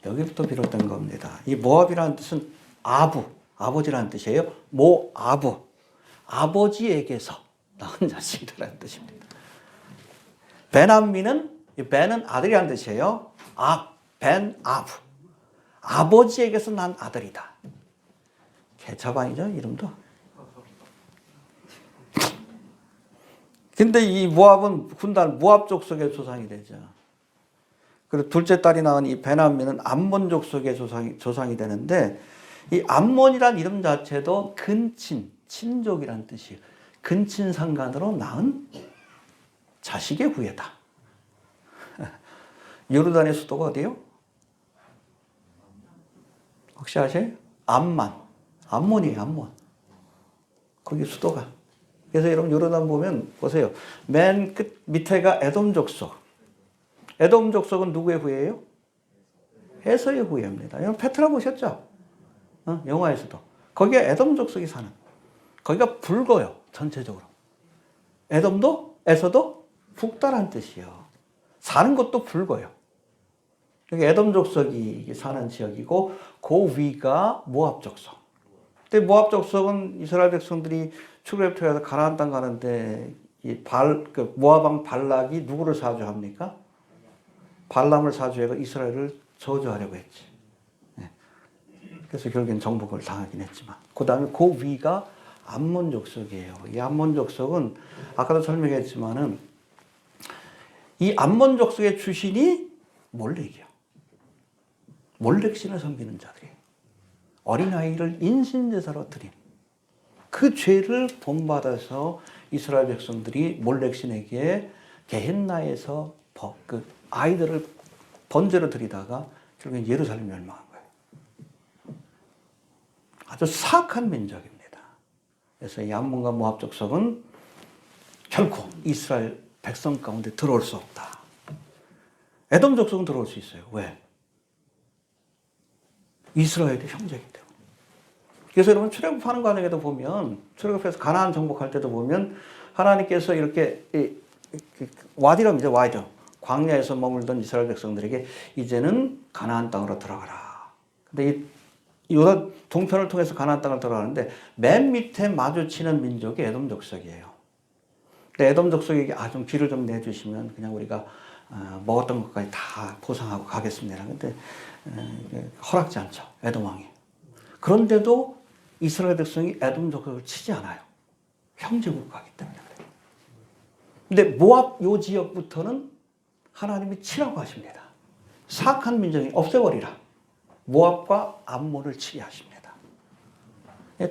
여기부터 비롯된 겁니다. 이 모압이라는 뜻은 아부, 아버지라는 뜻이에요. 모아부, 아버지에게서 낳은 자식이라는 뜻입니다. 베남미는, 베는 아들이라는 뜻이에요. 벤 아부, 아버지에게서 난 아들이다. 개차반이죠, 이름도. 근데 이 모압은 군단 모압 족속의 조상이 되죠. 그리고 둘째 딸이 낳은 이 베남미는 암몬 족속의 조상이 되는데, 이 암몬이란 이름 자체도 근친, 친족이란 뜻이에요. 근친 상간으로 낳은 자식의 후예다. 요르단의 수도가 어디예요? 혹시 아세요? 암몬이에요, 암몬. 거기 수도가. 그래서 여러분 요르단 보면 보세요. 맨 끝 밑에가 에돔 족속. 에돔 족속은 누구의 후예예요? 에서의 후예입니다. 여러분 페트라 보셨죠? 영화에서도. 거기에 에돔 족속이 사는. 거기가 붉어요. 전체적으로. 에돔도 에서도 붉다란 뜻이에요. 사는 곳도 붉어요. 여기 에돔 족속이 사는 지역이고 그 위가 모압 족속. 근데 모압 족속은 이스라엘 백성들이 출애굽해서 가나안 땅 가는데 모압 왕 발락이 누구를 사주합니까? 발람을 사주해서 이스라엘을 저주하려고 했지. 그래서 결국엔 정복을 당하긴 했지만 그 다음에 그 위가 암몬 족속이에요. 이 암몬 족속은 아까도 설명했지만은 이 암몬 족속의 출신이 몰렉이요. 몰렉신을 섬기는 자들이에요. 어린아이를 인신제사로 드린 그 죄를 본받아서 이스라엘 백성들이 몰렉신에게 게헨나에서 그 아이들을 번제로 드리다가 결국엔 예루살렘 멸망한 거예요. 아주 사악한 민족입니다. 그래서 이 암몬과 모압 족속은 결코 이스라엘 백성 가운데 들어올 수 없다. 에돔 족속은 들어올 수 있어요. 왜? 이스라엘의 형제이기 때문에. 그래서 여러분 출애굽하는 과정에도 보면 출애굽해서 가나안 정복할 때도 보면 하나님께서 이렇게 와디럼이죠. 와디럼. 광야에서 머물던 이스라엘 백성들에게 이제는 가나안 땅으로 들어가라. 근데 이 요단 동편을 통해서 가나안 땅을 들어가는데 맨 밑에 마주치는 민족이 에돔 족속이에요. 근데 에돔 족속에게 좀 길을 좀 내주시면 그냥 우리가 먹었던 것까지 다 보상하고 가겠습니다. 근데 허락지 않죠. 에돔 왕이. 그런데도 이스라엘 백성이 에돔 족속을 치지 않아요. 형제 국가이기 때문에. 근데 모압 요 지역부터는 하나님이 치라고 하십니다. 사악한 민족이 없애버리라. 모압과 암몬을 치게 하십니다.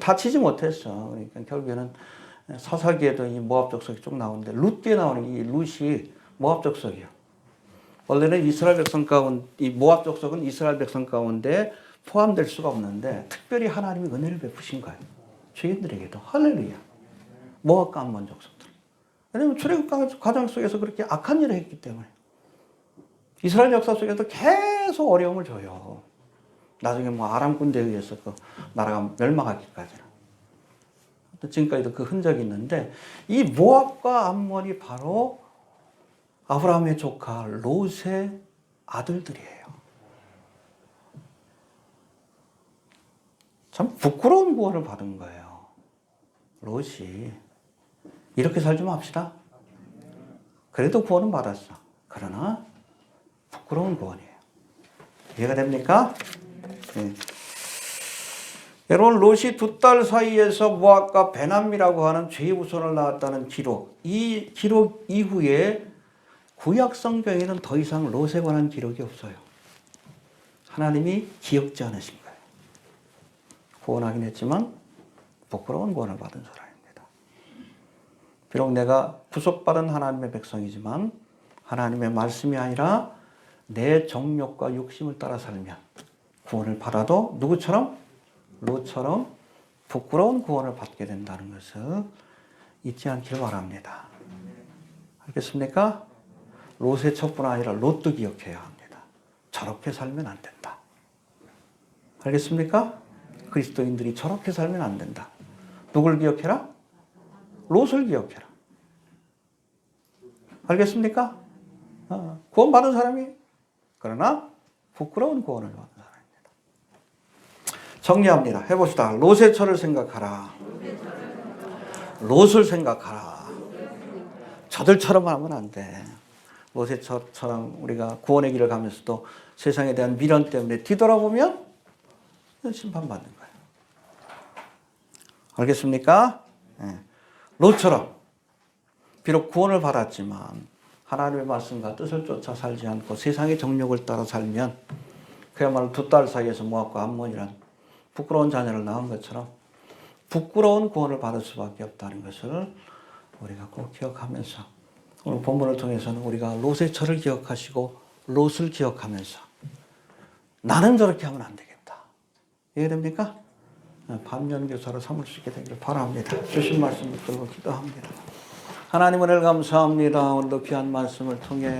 다 치지 못했어. 그러니까 결국에는 사사기에도 이 모압 족속이 쭉 나오는데 룻기에 나오는 이 룻이 모압 족속이에요. 원래는 이스라엘 백성 가운데 이 모압 족속은 이스라엘 백성 가운데 포함될 수가 없는데 특별히 하나님이 은혜를 베푸신 거예요. 죄인들에게도. 할렐루야. 모압과 암몬 족속들. 왜냐하면 출애굽 과정 속에서 그렇게 악한 일을 했기 때문에. 이스라엘 역사 속에서 계속 어려움을 줘요. 나중에 아람 군대에 의해서 그 나라가 멸망하기까지는. 지금까지도 그 흔적이 있는데 이 모압과 암몬이 바로 아브라함의 조카 롯의 아들들이에요. 참 부끄러운 구원을 받은 거예요. 롯이 이렇게 살지 맙시다. 그래도 구원은 받았어. 그러나 부끄러운 구원이에요. 이해가 됩니까? 네. 여러분 롯이 두 딸 사이에서 모압과 베남이라고 하는 죄의 후손을 낳았다는 기록. 이 기록 이후에 구약 성경에는 더 이상 롯에 관한 기록이 없어요. 하나님이 기억지 않으신 거예요. 구원하긴 했지만 부끄러운 구원을 받은 사람입니다. 비록 내가 구속받은 하나님의 백성이지만 하나님의 말씀이 아니라 내 정욕과 욕심을 따라 살면 구원을 받아도 누구처럼? 롯처럼 부끄러운 구원을 받게 된다는 것을 잊지 않기를 바랍니다. 알겠습니까? 롯의 첩뿐 아니라 롯도 기억해야 합니다. 저렇게 살면 안 된다. 알겠습니까? 그리스도인들이 저렇게 살면 안 된다. 누굴 기억해라? 롯을 기억해라. 알겠습니까? 구원받은 사람이 그러나 부끄러운 구원을 받은 사람입니다. 정리합니다. 해봅시다. 롯의 처를 생각하라. 롯을 생각하라. 저들처럼 하면 안 돼. 롯의 처처럼 우리가 구원의 길을 가면서도 세상에 대한 미련 때문에 뒤돌아보면 심판받는 거예요. 알겠습니까? 네. 롯처럼 비록 구원을 받았지만 하나님의 말씀과 뜻을 쫓아 살지 않고 세상의 정욕을 따라 살면 그야말로 두 딸 사이에서 모압과 암몬이란 부끄러운 자녀를 낳은 것처럼 부끄러운 구원을 받을 수밖에 없다는 것을 우리가 꼭 기억하면서 오늘 본문을 통해서는 우리가 롯의 처를 기억하시고 롯을 기억하면서 나는 저렇게 하면 안 되겠다. 이해됩니까? 반면교사로 삼을 수 있게 되기를 바랍니다. 주신 말씀 붙들고 기도합니다. 하나님 은혜를 감사합니다. 오늘도 귀한 말씀을 통해